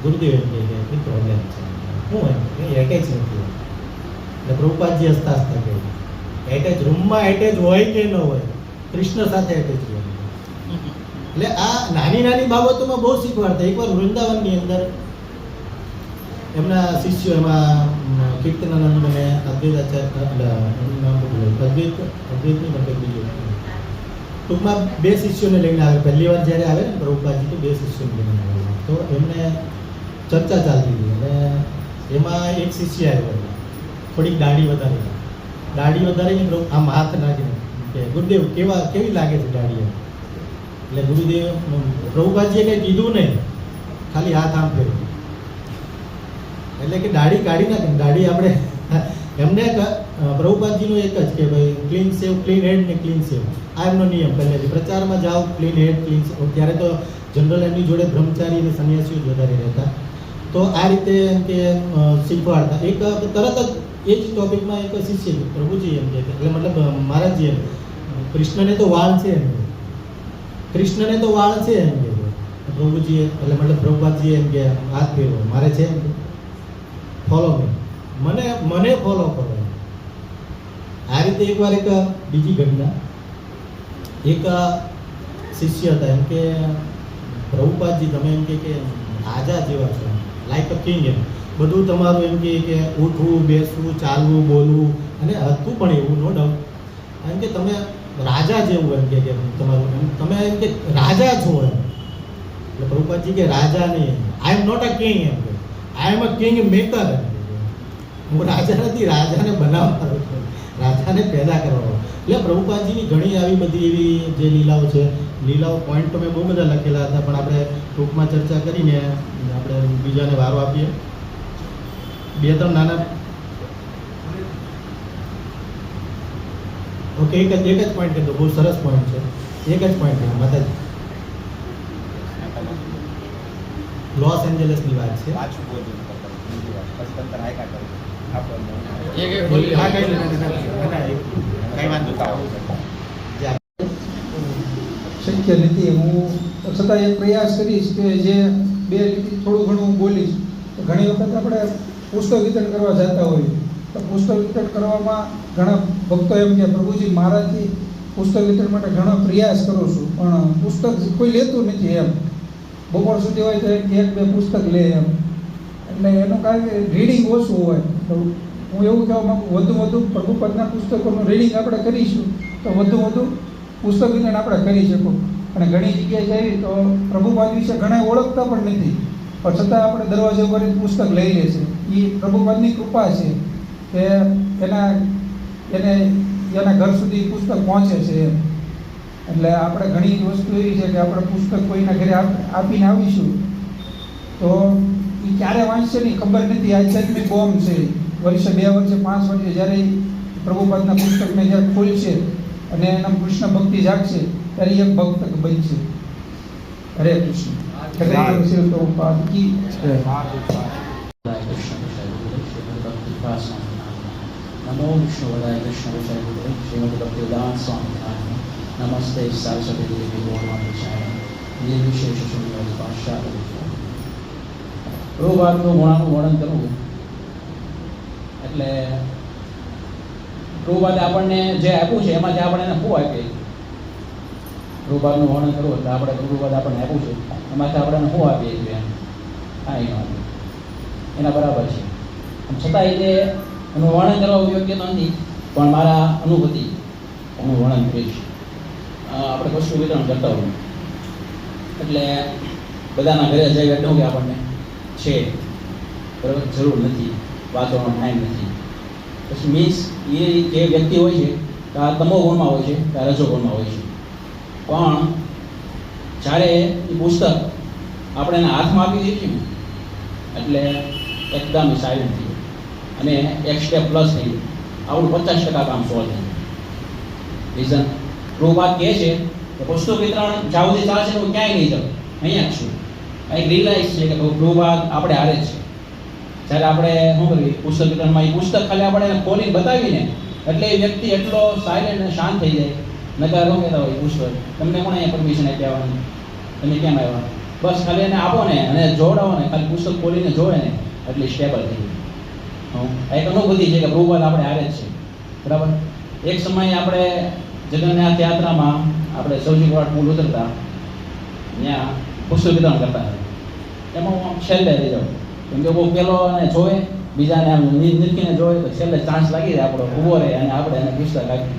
ગુરુદેવ એમ કે પ્રોબ્લેમ છે, શું એમ કંઈ એટેચ નથી. એટલે પ્રભુપાદજી હસતા કહ્યું એટેચ રૂમમાં એટેચ હોય કે ન હોય, કૃષ્ણ સાથે એટેચ હોય. એટલે આ નાની બાબતોમાં બહુ શીખવાડતા. એકવાર વૃંદાવનની અંદર એમના શિષ્યો એમાં કીર્તનાનંદ અને ટૂંકમાં બે શિષ્યોને લઈને આવે. પહેલી વાર જ્યારે આવે ને પ્રભુપાદજી તો બે શિષ્યોને લઈને આવે. તો એમને ચર્ચા ચાલતી હતી અને એમાં એક શિષ્ય આવ્યો, થોડીક દાઢી વધારીને આમ હાથ નાખીને કે ગુરુદેવ કેવી લાગે છે દાઢી? એટલે ગુરુદેવ પ્રભુપાદજીએ કંઈ કીધું નહીં, ખાલી હાથ આમ ફેરવ્યો. એટલે કે દાઢી કાઢી નાખે. દાઢી આપણે એમને પ્રભુપાદજીનું એક જ કે ભાઈ ક્લીન સેવ, ક્લીન હેડ ને ક્લીન સેવ, આ એમનો નિયમ પહેલેથી. પ્રચારમાં જાઓ ક્લીન હેડ, ક્લીન સેવ. ત્યારે તો જનરલ એમની જોડે બ્રહ્મચારી અને સંન્યાસીઓ જ વધારે રહેતા. તો આ રીતે એમ કે શીખવાડતા. એક તરત જ એ જ ટોપિકમાં એક શિષ્ય પ્રભુજી એમ કે એટલે મતલબ મહારાજજી એમ, કૃષ્ણને તો વાળ છે એમ, કૃષ્ણને તો વાળ છે એમ કે પ્રભુજીએ એટલે મતલબ પ્રભુપાદજીએ એમ કે હાથ ફેરવો મારે છે એમ, ફોલો મને ફોલો કરો. આ રીતે એકવાર એક બીજી ઘટના, એક શિષ્ય હતા એમ કે પ્રભુપાદજી તમે એમ કે રાજા જેવા છો, લાઈક અ કિંગ એમ, બધું તમારું એમ કે ઉઠવું બેસવું ચાલવું બોલવું, અને હતું પણ એવું નો ડાઉટ એમ કે તમે રાજા જેવું એમ કે તમારું એમ તમે એમ કે રાજા છો એમ. એટલે પ્રભુપાદજી કે રાજા નહીં, આઈ એમ નોટ અ કિંગ એમ કે, આઈ એમ અ કિંગ મેકર એમ. હું રાજા નથી, રાજાને બનાવવાનો છું, રાજાને પેદા કરવાનો. એટલે પ્રભુપાદજીની ઘણી આવી બધી એવી જે લીલાઓ છે, લીલાઓ પોઈન્ટ તો મેં બહુ બધા લખેલા હતા, પણ આપણે ટૂંકમાં ચર્ચા કરીને આપણે બીજાને વારો આપીએ. બે ત્રણ નાના ઓકે, એક જ પોઈન્ટ કીધો, બહુ સરસ પોઈન્ટ છે. એક જ પોઈન્ટ કીધો માતાજી, લોસ એન્જલસની વાત છે. પાછું બોલજો બીજી વાત પછી તમે હાયકા કરો આપણને હા, કઈ વાંધો શક્ય નથી. હું છતાં એક પ્રયાસ કરીશ કે જે બે લીટી થોડું ઘણું હું બોલીશ. તો ઘણી વખત આપણે પુસ્તક વિતરણ કરવા જતા હોઈએ તો પુસ્તક વિતરણ કરવામાં ઘણા ભક્તો એમ કે પ્રભુજી મહારાજથી પુસ્તક વિતરણ માટે ઘણો પ્રયાસ કરું છું, પણ પુસ્તક કોઈ લેતું નથી એમ. બપોર સુધી હોય તો એક બે પુસ્તક લે એમ, એટલે એનું કારણ કે રીડિંગ ઓછું હોય. તો હું એવું કહેવા માગું, વધુ પ્રભુપદના પુસ્તકોનું રીડિંગ આપણે કરીશું તો વધુ પુસ્તક વિતરણ આપણે કરી શકું. અને ઘણી જગ્યાએ જઈએ તો પ્રભુપાદ વિશે ઘણા ઓળખતા પણ નથી, પણ છતાં આપણે દરવાજા ઉપર પુસ્તક લઈ લે છે. એ પ્રભુપાદની કૃપા છે કે એના ઘર સુધી પુસ્તક પહોંચે છે એમ. એટલે આપણે ઘણી વસ્તુ એવી છે કે આપણે પુસ્તક કોઈના ઘરે આપીને આવીશું તો એ ક્યારે વાંચશે નહીં ખબર નથી. આધ્યાત્મિક બોમ્બ છે. વર્ષે 2 વર્ષે 5 વર્ષે જ્યારે પ્રભુપાદના પુસ્તકને જ્યારે ખોલશે અને એના કૃષ્ણ ભક્તિ જાગશે ત્યારે એક ભક્ત બનશે. હરે કૃષ્ણ. શ્રી પ્રભુપાદ કી જય. નમો વિષ્ણુ વદાય કૃષ્ણ વિષય શ્રીમદ ભક્તિવેદાંત સ્વામી નારાયણ. નમસ્તે સરસ્વતી દેવી ગૌરવાય નિર્વિશેષ શૂન્યવાદી પાશ્ચાત. પ્રભુપાદનું ગુણાનું વર્ણન કરવું એટલે પ્રભુપાદે આપણને જે આપ્યું છે એમાંથી આપણે એને શું આપીએ. પ્રભુપાદનું વર્ણન કરવું એટલે આપણે પ્રભુપાદ આપણને આપ્યું છે એમાંથી આપણે એને શું આપીએ છીએ એમ કાંઈ ન આપીએ, એના બરાબર છે. છતાં એ એનું વર્ણન કરવા યોગ્ય નથી, પણ મારા અનુભૂતિ હું વર્ણન કરીશ. આપણે વસ્તુ વિતરણ કરતા હોઈએ એટલે બધાના ઘરે જઈ એટલું કે આપણને છે બરાબર, જરૂર નથી, વાંચવાનો ટાઈમ નથી. પછી મીન્સ એ જે વ્યક્તિ હોય છે કે આ તમો ગુણમાં હોય છે કે આ રજો ગુણમાં હોય છે, પણ જ્યારે એ પુસ્તક આપણે એના હાથમાં આપી દઈએ છીએ ને એટલે એકદમ સાયલેન્ટ થઈ અને એક સ્ટેપ પ્લસ થઈ ગયું. આપણું 50% કામ સોલ્વ થઈ ગયું. રીઝન પ્રભુપાદ કહે છે કે પુસ્તક વિતરણ જ્યાં સુધી ચાલશે હું ક્યાંય નહીં જાઉં, અહીંયા જ છું. એક રિયલાઇઝ છે કે પ્રભુપાદ આપણે હારે જ છે. જ્યારે આપણે શું કરીએ પુસ્તક વિતરણમાં એ પુસ્તક ખાલી આપણે એને ખોલીને બતાવીને એટલે એ વ્યક્તિ એટલો સાયલેન્ટ અને શાંત થઈ જાય. નકર શું કહેતા હોય પુસ્તક તમને કોણે અહીંયા પરમિશન આપી આવવાની, તમે કેમ આવ્યા, બસ ખાલી એને આપો ને અને જોડાવો ને, ખાલી પુસ્તક ખોલીને જોવે ને એટલે સ્ટેબલ થઈ ગયું. એક અનુભૂતિ છે કે પ્રભુપાદ આપણે હારે જ છે બરાબર. એક સમયે આપણે જગન્નાથ યાત્રામાં આપણે સૌજીવાડ પુલ ઉતરતા ત્યાં પુસ્તક વિતરણ કરતા હતા. એમાં હું છેલ્લે રહી જાઉં કેમ કે બહુ પેલો અને જોવે બીજાને આમ નિરખીને જોવે તો છેલ્લે ચાન્સ લાગી જાય આપણો ઊભો રહે અને આપણે એને પુસ્તક આપીએ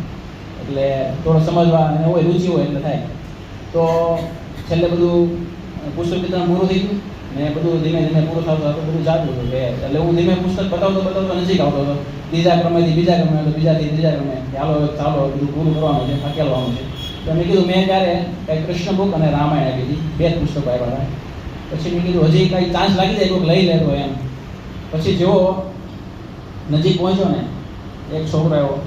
એટલે થોડો સમજવા અને હોય રુચિ હોય એટલે થાય. તો છેલ્લે બધું પુસ્તક વિતરણ પૂરું થઈ ગયું ને બધું ધીમે ધીમે પૂરું થતું હતું, બધું જાતું હતું કે એટલે હું ધીમે પુસ્તક બતાવતો નજીક આવતો હતો. ત્રીજા ક્રમેથી બીજા ક્રમે હતો, બીજાથી ત્રીજા ક્રમે ચાલો બધું પૂરું કરવાનું છે, હકેલવાનું છે. તો મેં કીધું મેં ત્યારે કંઈ કૃષ્ણ બુક અને રામાયણ આપી હતી, 2 પુસ્તકો આપ્યા. પછી મેં કીધું હજી કંઈ ચાન્સ લાગી જાય કોઈક લઈ લેતો એમ. પછી જેવો નજીક પહોંચ્યો ને, એક છોકરો આવ્યો,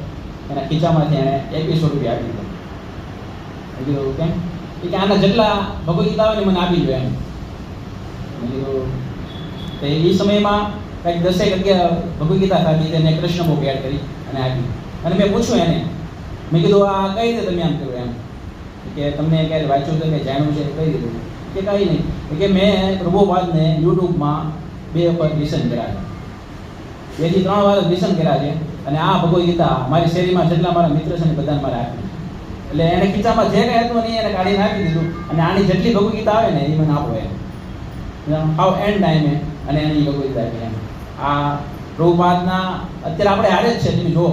એના ખીચામાંથી એણે 2100 રૂપિયા આપી દીધો. મેં કીધું કેમ? કે આના જેટલા ભગવદ ગીતા આવે ને મને આપી દો એમ. મેં કીધું તો એ સમયમાં કંઈક 10-11 ભગવદ ગીતા ખાધી, તેને કૃષ્ણ બુક એડ કરી અને આપી. અને મેં પૂછ્યું એને, મેં કીધું આ કઈ રીતે તમે આમ કર્યું એમ, કે તમને ક્યારે વાંચ્યું છે કે જાણ્યું છે કઈ રીતે? કે કંઈ નહીં, કે મેં પ્રભુપાદને યુટ્યુબમાં 2 વખત લિસન કર્યા છે, 2 થી 3 વાર લિસન કર્યા છે. અને આ ભગવદ ગીતા મારી શેરીમાં જેટલા મારા મિત્ર છે ને બધાને મારે આપી. એટલે એને ખીચામાં જે કંઈ હતું નહીં એને કાઢીને આપી દીધું. અને આની જેટલી ભગવદ ગીતા આવે ને એ મને આપો એમ. હાવ એન્ડ ટાઈમે અને એની ભગવદ ગીતા આપી એમ. આ પ્રભુપાદના અત્યારે આપણે હારે જ છે, તમે જુઓ.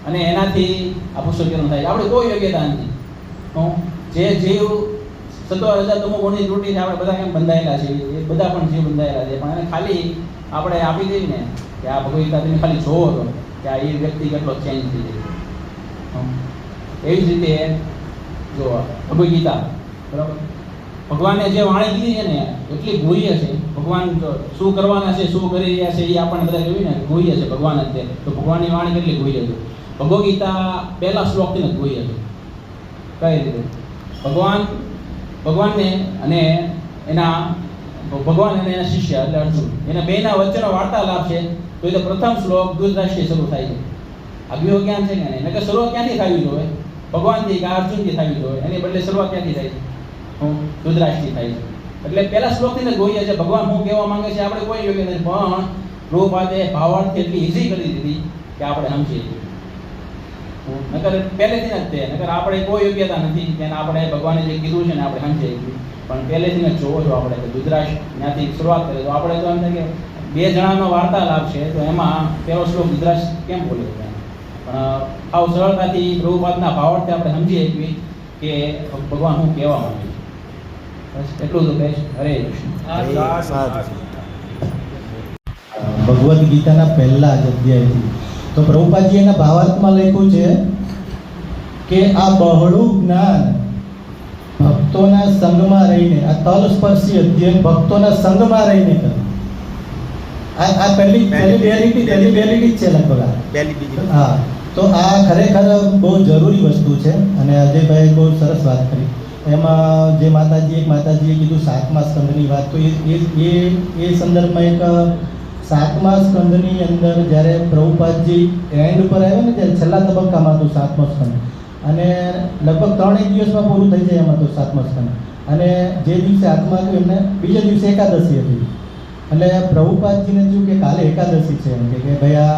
અને એનાથી આ પુસ્તકીકરણ થાય છે. આપણે કોઈ યોગ્યતા નથી. જે જીવ 17,000 તમો ગુણની ત્રુટિથી આપણે બધા કેમ બંધાયેલા છે, એ બધા પણ જીવ બંધાયેલા છે. પણ એને ખાલી આપણે આપી દઈએ ને કે આ ભગવદ ગીતા તમે ખાલી જોવો તો કે આ એ વ્યક્તિ કેટલો ચેન્જ થઈ જાય. એવી જ રીતે જો ભગવદ ગીતા બરાબર, ભગવાને જે વાણી કીધી છે ને એટલી ગુહ્ય છે. ભગવાન શું કરવાના છે, શું કરી રહ્યા છે એ આપણને બધા જોયું ને ગુહ્ય છે ભગવાન જ તે. તો ભગવાનની વાણી કેટલી ગુહ્ય છે. ભગવદ ગીતા પહેલા શ્લોકથી જ ગુહ્ય છે. કઈ રીતે? ભગવાનને અને એના ભગવાન અને એના શિષ્ય એટલે અર્જુન, એના બેના વચ્ચેનો વાર્તાલાપ છે. તો એ તો પ્રથમ શ્લોક ધૃતરાષ્ટ્રથી શરૂ થાય છે. આ વ્યૂહ જ્ઞાન છે કે નહીં? એટલે શરૂઆત ક્યાંથી થવી જોઈએ? ભગવાનથી કે અર્જુનથી થવી જોઈએ. એની બદલે શરૂઆત ક્યાંથી થાય છે? ધૃતરાષ્ટ્રથી થાય છે. એટલે પહેલા શ્લોકથી જ જોઈએ છે ભગવાન શું કહેવા માંગે છે આપણે કોઈ યોગ્ય નથી. પણ પ્રભુપાદે ભાવાર્થ એટલી ઇઝી કરી દીધી કે આપણે સમજીએ. નકર પહેલેથી જ તે, નકર આપણે કોઈ યોગ્યતા નથી કે આપણે ભગવાને જે કીધું છે ને આપણે સમજીએ. પણ પહેલેથી જ જોવો છો આપણે કે ધૃતરાષ્ટ્ર ત્યાંથી શરૂઆત કરે તો આપણે તો એમ થાય કે 2 જણાનો વાર્તાલાપ છે તો એમાં પહેલો શ્લોક ધૃતરાષ્ટ્ર કેમ બોલે છે? પણ આવ સરળતાથી પ્રભુપાદના ભાવાર્થે આપણે સમજીએ કે ભગવાન શું કહેવા માંગે છે. બસ એટલું તો કહીશ. હરે કૃષ્ણ. ભગવદ્ ગીતાના પહેલા જ અધ્યાયથી તો પ્રભુપાદજી એના ભાવાર્થમાં લખ્યું છે કે આ બહોળું જ્ઞાન ભક્તોના સંગમાં રહીને, આ તલસ્પર્શી અધ્યયન ભક્તોના સંગમાં રહીને કરે. આ પહેલી રિયાલિટી જ છે લગભગ. હા, તો આ ખરેખર બહુ જરૂરી વસ્તુ છે. અને અજયભાઈ બહુ સરસ વાત કરી. એમાં જે એક માતાજીએ કીધું 7મા સ્કંદની વાત, તો એ સંદર્ભમાં એક 7મા સ્કંદની અંદર જ્યારે પ્રભુપાદજી એન્ડ ઉપર આવ્યો ને ત્યારે છેલ્લા તબક્કામાં હતું 7મો સ્કંદ, અને લગભગ 3 દિવસમાં પૂરું થઈ જાય એમાં તો 7મો સ્કંદ. અને જે દિવસે આત્મા હતું એમને બીજા દિવસે એકાદશી હતી. એટલે પ્રભુપાદજીને થયું કે કાલે એકાદશી છે એમ કે ભાઈ આ,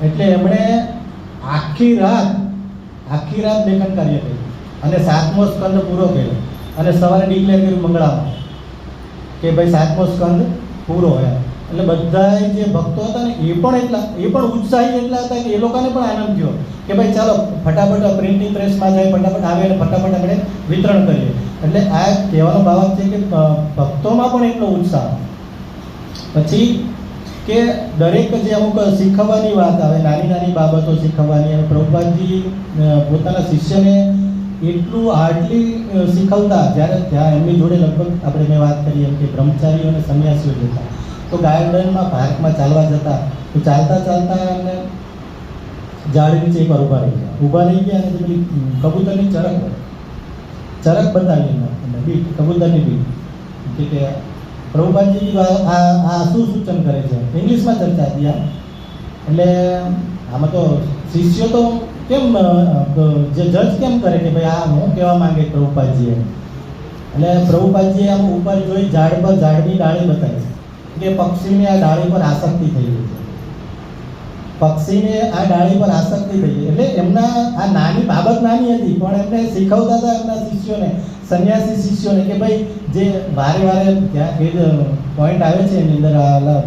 એટલે એમણે આખી રાત લેખન કાર્ય કર્યું અને 7મો સ્કંદ પૂરો કર્યો. અને સવારે ડિક્લેર કર્યું મંગળામાં કે ભાઈ 7મો સ્કંદ પૂરો એમ. એટલે બધા જે ભક્તો હતા ને એ પણ ઉત્સાહી એટલા હતા કે એ લોકોને પણ આનંદ થયો કે ભાઈ ચાલો ફટાફટ પ્રિન્ટિંગ પ્રેસમાં જાય, ફટાફટ આવે અને ફટાફટ આપણે વિતરણ કરીએ. એટલે આ કહેવાનો ભાવ છે કે ભક્તોમાં પણ એટલો ઉત્સાહ. પછી કે દરેક જે અમુક શીખવવાની વાત આવે, નાની બાબતો શીખવવાની, અને પ્રભુપાદજી પોતાના શિષ્યને એટલું હાર્ડલી શીખવતા. જ્યારે ત્યાં એમની જોડે લગભગ આપણે મેં વાત કરી એમ કે બ્રહ્મચારીઓ અને સંન્યાસીઓ જતા, તો ગાર્ડનમાં પાર્કમાં ચાલવા જતા, તો ચાલતા અને ઝાડ નીચે એકવાર ઊભા રહી ગયા અને પેલી કબૂતરની ચરક બતાવી એમને બીટ, કબૂતરની બીટ કે પ્રભુપાદજી આ શું સૂચન કરે છે, ઇંગ્લિશમાં ચર્ચા હતી. એટલે આમાં તો શિષ્યો તો કેમ જજ કેમ કરે કે ભાઈ આ હું કહેવા માંગે પ્રભુપાદજીએ. એટલે પ્રભુપાદજીએ આમ ઉપર જોઈ ઝાડની ડાળી બતાવી કે પક્ષીને આ ડાળી પર આસક્તિ થઈ ગઈ છે, પક્ષીને આ ડાળી પર આસક્તિ થઈ ગઈ. એટલે એમના આ નાની બાબત નાની હતી પણ એમને શીખવતા હતા એમના શિષ્યોને, સંન્યાસી શિષ્યોને કે ભાઈ જે વારે ત્યાં એ પોઈન્ટ આવે છે એની અંદર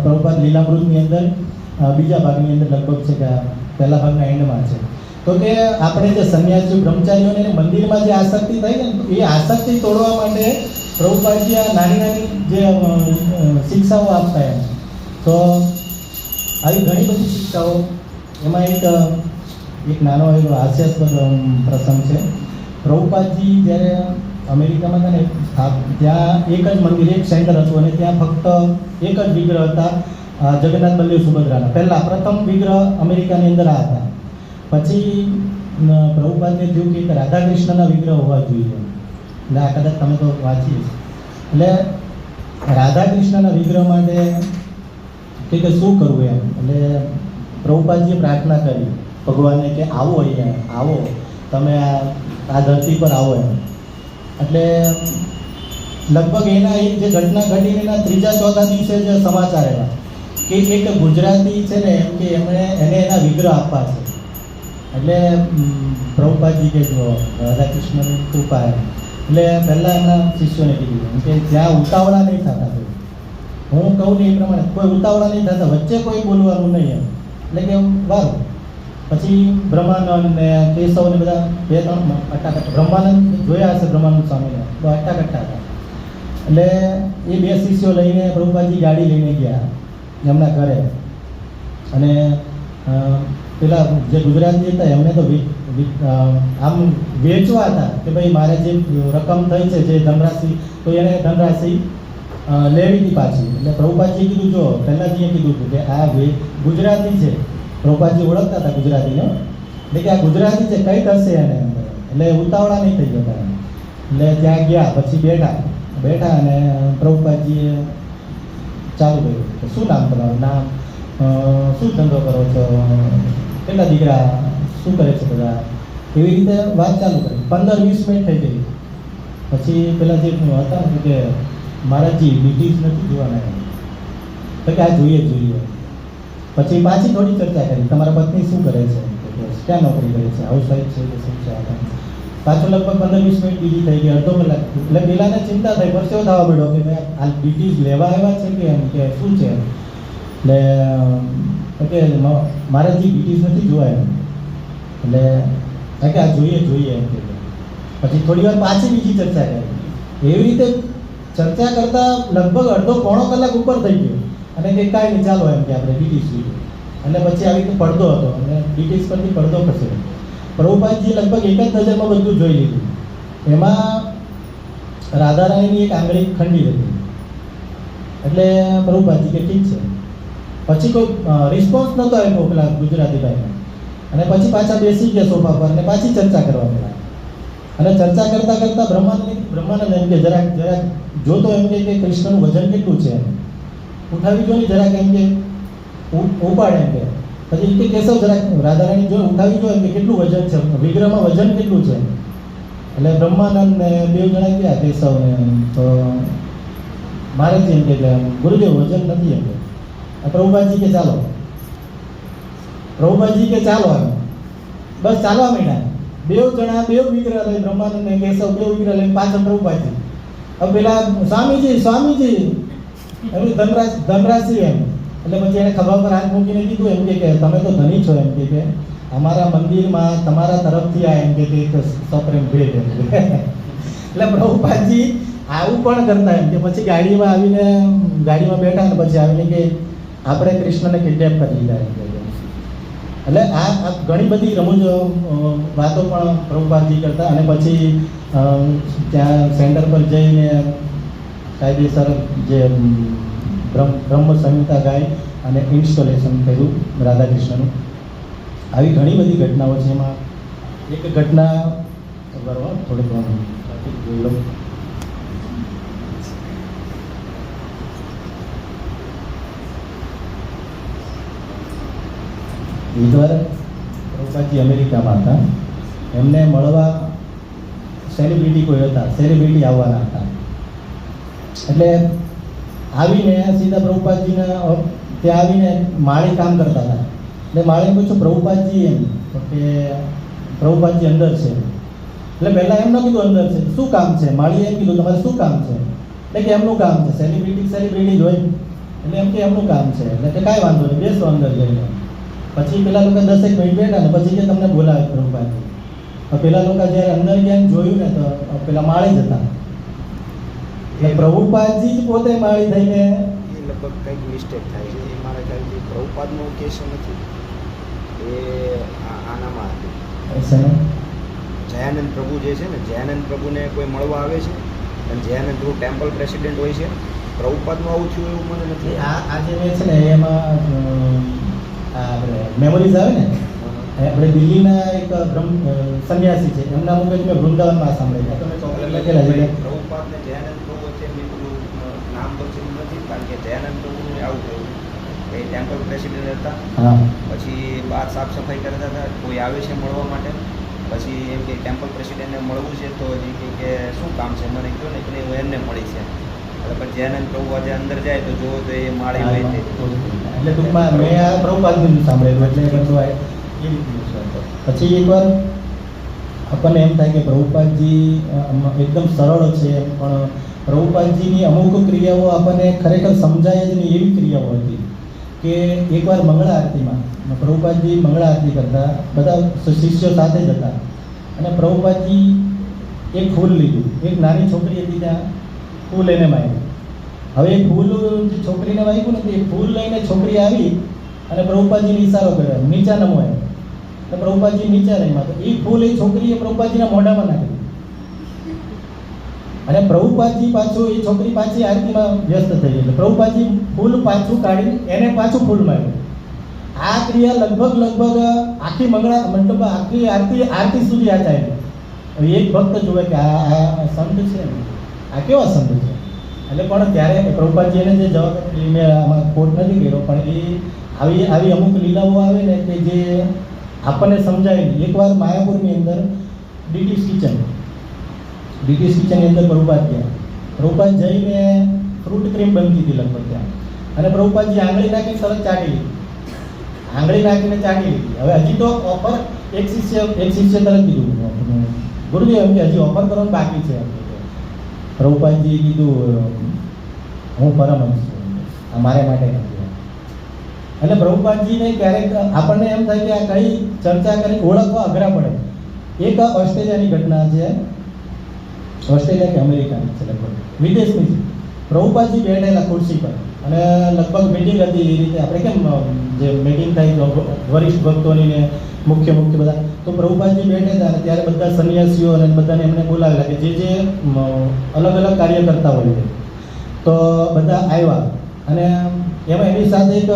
પ્રભુપાદ લીલામૃતની અંદર બીજા ભાગની અંદર લગભગ છે કે પહેલા ભાગના એન્ડમાં છે. તો કે આપણે જે સંન્યાસીઓ બ્રહ્મચારીઓને મંદિરમાં જે આસક્તિ થઈ ને એ આસક્તિ તોડવા માટે પ્રભુપાદજી આ નાની જે શિક્ષાઓ આપતા એમ. તો આવી ઘણી બધી શિક્ષાઓ. એમાં એક નાનો એવો હાસ્યાસ્પદ પ્રસંગ છે પ્રભુપાદજી જ્યારે અમેરિકામાં હતા ને ત્યાં એક જ મંદિર, એક સેન્ટર હતું અને ત્યાં ફક્ત એક જ વિગ્રહ હતા જગન્નાથ બલદેવ સુભદ્રાના. પહેલાં પ્રથમ વિગ્રહ અમેરિકાની અંદર આ હતા. પછી પ્રભુપાદને થયું કે રાધા કૃષ્ણના વિગ્રહ હોવા જોઈએ. એટલે આ કદાચ તમે તો વાંચી હશે. એટલે રાધા કૃષ્ણના વિગ્રહ માટે કે શું કરવું એમ, એટલે પ્રભુપાદજીએ પ્રાર્થના કરી ભગવાનને કે આવો અહીંયા, આવો તમે આ ધરતી પર આવો એમ. એટલે લગભગ એના એ જે ઘટના ઘટીને એના ત્રીજા ચોથા દિવસે જ સમાચાર આવ્યા કે એક ગુજરાતી છે ને એમ કે એને એના વિગ્રહ આપવા છે. એટલે પ્રભુપાદજી કે જો રાધાકૃષ્ણની કૃપા એમ. એટલે પહેલાં એમના શિષ્યોને કીધું કે જ્યાં ઉતાવળા નહીં થતા, હું કહું ને એ પ્રમાણે કોઈ ઉતાવળા નહીં થતા, વચ્ચે કોઈ બોલવાનું નહીં એમ. એટલે કે વારું પછી બ્રહ્માનંદ ને કેશવ ને બધા 2-3 અટ્ટાકટ્ટા, બ્રહ્માનંદ જોયા હશે બ્રહ્માનંદ સ્વામીને, તો અટ્ટાકટ્ટા હતા. એટલે એ 2 શિષ્યો લઈને પ્રભુપાદજી ગાડી લઈને ગયા એમના ઘરે. અને પેલા જે ગુજરાતી હતા એમને તો આમ વેચવા હતા કે ભાઈ મારે જે રકમ થઈ છે જે ધનરાશિ, તો એને ધનરાશિ લેવી હતી પાછી. એટલે પ્રભુપાદજીએ કીધું જો પહેલાં જ કીધું હતું કે આ ગુજરાતી છે. પ્રભુપાદજી ઓળખતા હતા ગુજરાતીને, એટલે કે આ ગુજરાતી છે કઈ કરશે એને, એટલે ઉતાવળા નહીં થઈ જતા. એટલે ત્યાં ગયા પછી બેઠા અને પ્રભુપાદજીએ ચાલુ કર્યું કે શું નામ તમારું, નામ શું ધંધો કરો છો, કેટલા દીકરા, શું કરે છે બધા, એવી રીતે વાત ચાલુ કરી. 15-20 મિનિટ થઈ ગઈ. પછી પેલા જે હતા ને કે મહારાજજી બ્રિટિશ નથી જોવાના, તો કે આ જોઈએ. પછી પાછી થોડી ચર્ચા કરી, તમારા પત્ની શું કરે છે, ક્યાં નોકરી કરે છે, હાઉસવાઈફ છે કે શું છે. પાછું લગભગ 15-20 મિનિટ બીજી થઈ ગઈ, અડધો કલાક. એટલે પેલાને ચિંતા થઈ, પરસેવો થવા પડ્યો કે ભાઈ આ બ્રિટિશ લેવા આવ્યા છે કે એમ કે શું છે. એટલે કે મહારાજજી બ્રિટિશ નથી જોવા એમ. એટલે કે આ જોઈએ એમ કે. પછી થોડી વાર પાછી બીજી ચર્ચા કરી. એવી રીતે ચર્ચા કરતાં લગભગ અડધો-પોણો કલાક ઉપર થઈ ગયો. અને કે કાંઈ નહીં ચાલો એમ કે આપણે બ્રિટિશ જોઈએ. અને પછી આવી રીતે પડદો હતો અને બ્રિટિશ પરથી પડદો ખસ્યો. પ્રભુપાદજી લગભગ એક જ નજરમાં બધું જોઈ લીધું. એમાં રાધારાણીની એક આંગળી ખંડી હતી. એટલે પ્રભુપાદજી કે ઠીક છે. પછી કોઈ રિસ્પોન્સ નહોતો આવ્યો પેલા ગુજરાતી ભાઈને. અને પછી પાછા બેસી ગયા સોફા પર અને પાછી ચર્ચા કરવા મળ્યા. અને ચર્ચા કરતાં બ્રહ્માનંદ એમ કે જરાક જોતો એમ કે કૃષ્ણનું વજન કેટલું છે એમ ઉઠાવી જો ને જરાક એમ કે ઉપાડ એમ કે. પછી કે કેશવ જરાક રાધારાણી જો ઉઠાવી જો એમ કે કેટલું વજન છે, વિગ્રહમાં વજન કેટલું છે. એટલે બ્રહ્માનંદ ને 2 જણા ગયા કેશવ ને, તો મારે જ એમ કે ગુરુદેવ વજન નથી એમ કે. પ્રભુપાદજી કે ચાલો એમ. બસ ચાલવા માંડ્યા. 2 જણા 2 વિગ્રહ લઈ, બ્રહ્માનંદ ને કેશવ 2 વિગ્રહ લઈને પાછળ પ્રભુપાદજી. હવે પેલા સ્વામીજી એમની ધનરાશિ એમ. એટલે પછી એને ખભા પર હાથ મૂકીને કીધું એમ કે તમે તો ધની છો એમ કે અમારા મંદિરમાં તમારા તરફથી આ એમ કે સપ્રેમ ભેટ એમ. એટલે પ્રભુપાદજી આવું પણ કરતા એમ કે પછી ગાડીમાં બેઠા ને પછી આવીને કે આપણે કૃષ્ણને કિડનેપ કરી લીધા એમ કે. એટલે આ ઘણી બધી રમૂજ વાતો પણ પ્રભુપાદજી કરતા. અને પછી ત્યાં સેન્ટર પર જઈને કાયદેસર જે બ્રહ્મ સંહિતા ગાય અને ઇન્સ્ટોલેશન કર્યું રાધાકૃષ્ણનું. આવી ઘણી બધી ઘટનાઓ છે. એમાં એક ઘટના થોડુંક જોઈ લો. વિધવાર પ્રભુપાદજી અમેરિકામાં હતા. એમને મળવા સેલિબ્રિટી કોઈ હતા, સેલિબ્રિટી આવવાના હતા. એટલે આવીને સીધા પ્રભુપાદજીને ત્યાં આવીને માળી કામ કરતા હતા. એટલે માળીને પૂછ્યું પ્રભુપાદજી એમ તો કે પ્રભુપાદજી અંદર છે. એટલે પહેલાં એમ ન કીધું અંદર છે, શું કામ છે. માળીએ એમ કીધું તમારે શું કામ છે. એટલે કે એમનું કામ છે, સેલિબ્રિટી જ હોય એટલે એમ કે એમનું કામ છે. એટલે કે કાંઈ વાંધો નહીં, બેસો અંદર જઈને. પછી પેલા લોકો 10 મિનિટ બેઠા ને પછી કે તમને બોલાવે પ્રભુપાદજી. પેલા લોકો જ્યારે અંદર ગયા જોયું ને તો પેલા માળી જ હતા. એટલે પ્રભુપાદજી જ પોતે માળી થઈને એ લગભગ કંઈક મિસ્ટેક થાય છે. એ મારા ખ્યાલથી પ્રભુપાદનો કેસ નથી, એ આનામાં હતું. જયાનંદ જયાનંદ પ્રભુ જે છે ને, જયાનંદ પ્રભુને કોઈ મળવા આવે છે અને જયાનંદ પ્રભુ ટેમ્પલ પ્રેસિડેન્ટ હોય છે. પ્રભુપાદનું આવું થયું એવું મને નથી. આ જે મેં છે ને એમાં આપણે મેમોરીઝ આવે ને, આપણે દિલ્હીના એક સંન્યાસી છે, એમના મુખે મેં વૃંદાવનમાં સાંભળેલા. તમે ચોકલેટ લખેલા છે. પ્રભુપાદ ને જયાનંદ પ્રભુ વચ્ચે એમની બધું નામ પછી નથી, કારણ કે જયાનંદ પ્રભુનું આવું થયું એ ટેમ્પલ પ્રેસિડેન્ટ હતા. હા, પછી બહાર સાફ સફાઈ કરતા હતા, કોઈ આવે છે મળવા માટે, પછી એમ કે ટેમ્પલ પ્રેસિડેન્ટને મળવું છે તો એ કહે કે શું કામ છે મને કહો ને, કે હું એમને મળી છે. એટલે પછી જયાનંદ પ્રભુ આજે અંદર જાય તો જુઓ તો એ માળી હોય તે. એટલે ટૂંકમાં મેં આ પ્રભુપાદનું સાંભળેલું, એટલે બધું એ રીતનું છે. પછી એકવાર આપણને એમ થાય કે પ્રભુપાદજી એકદમ સરળ છે, પણ પ્રભુપાદજીની અમુક ક્રિયાઓ આપણને ખરેખર સમજાય જ નહીં એવી ક્રિયાઓ હતી. કે એકવાર મંગળા આરતીમાં પ્રભુપાદજી મંગળા આરતી કરતા, બધા શિષ્યો સાથે જ હતા, અને પ્રભુપાદજી એક ફૂલ લીધું. એક નાની છોકરી હતી, ત્યાં ફૂલ એને માગ્યું. હવે એ ફૂલ જે છોકરીને વાગ્યું ને, એ ફૂલ લઈને છોકરી આવી અને પ્રભુપાદજીને ઈશારો કર્યો, નીચા નમો એમ. તો પ્રભુપાદજી નીચા રહીમાં, તો એ ફૂલ એ છોકરીએ પ્રભુપાદજીના મોઢામાં નાખ્યું. અને પ્રભુપાદજી પાછું, એ છોકરી પાછી આરતીમાં વ્યસ્ત થઈ ગઈ. પ્રભુપાદજી ફૂલ પાછું કાઢી એને પાછું ફૂલ માર્યું. આ ક્રિયા લગભગ આખી મંગળા મતલબ આખી આરતી સુધી આ ચાલી. હવે એક ભક્ત જુએ કે આ સંત છે ને, આ કેવા સંત છે. એટલે પણ ત્યારે પ્રભુપાદજી એને જે જવાબ, મેં આમાં કોટ નથી કર્યો, પણ એ આવી અમુક લીલાઓ આવે ને કે જે આપણને સમજાય નહીં. એકવાર માયાપુરની અંદર ડીટીસ કિચનની અંદર પ્રભુપાદ ગયા. પ્રભુપાદ જઈને ફ્રૂટ ક્રીમ બનતી હતી લગભગ ત્યાં, અને પ્રભુપાદજી આંગળી નાખી સરસ ચાટી લીધી. આંગળી નાખીને ચાટી લીધી. હવે હજી તો ઓફર એક શિષ્ય તરફ કીધું, ગુરુદેવ એમ કે હજી ઓફર કરવાનું બાકી છે. પ્રભુપાદજીએ કીધું હું પરમહંસ છું, મારે માટે નથી. અને પ્રભુપાદજીને ક્યારેક આપણને એમ થાય કે આ કઈ ચર્ચા કરી ઓળખવા અઘરા પડે. એક ઓસ્ટ્રેલિયાની ઘટના છે, ઓસ્ટ્રેલિયા કે અમેરિકાની છે, લગભગ વિદેશની છે. પ્રભુપાદજી બેઠેલા ખુરશી પર, અને લગભગ મિટિંગ હતી એ રીતે આપણે કેમ જે મિટિંગ થાય વરિષ્ઠ ભક્તોની ને મુખ્ય બધા, તો પ્રભુપાદજી બેઠા હતા. અને ત્યારે બધા સંન્યાસીઓ અને બધાને એમને બોલાવેલા કે જે અલગ અલગ કાર્ય કરતા હોય છે. તો બધા આવ્યા, અને એમાં એની સાથે એક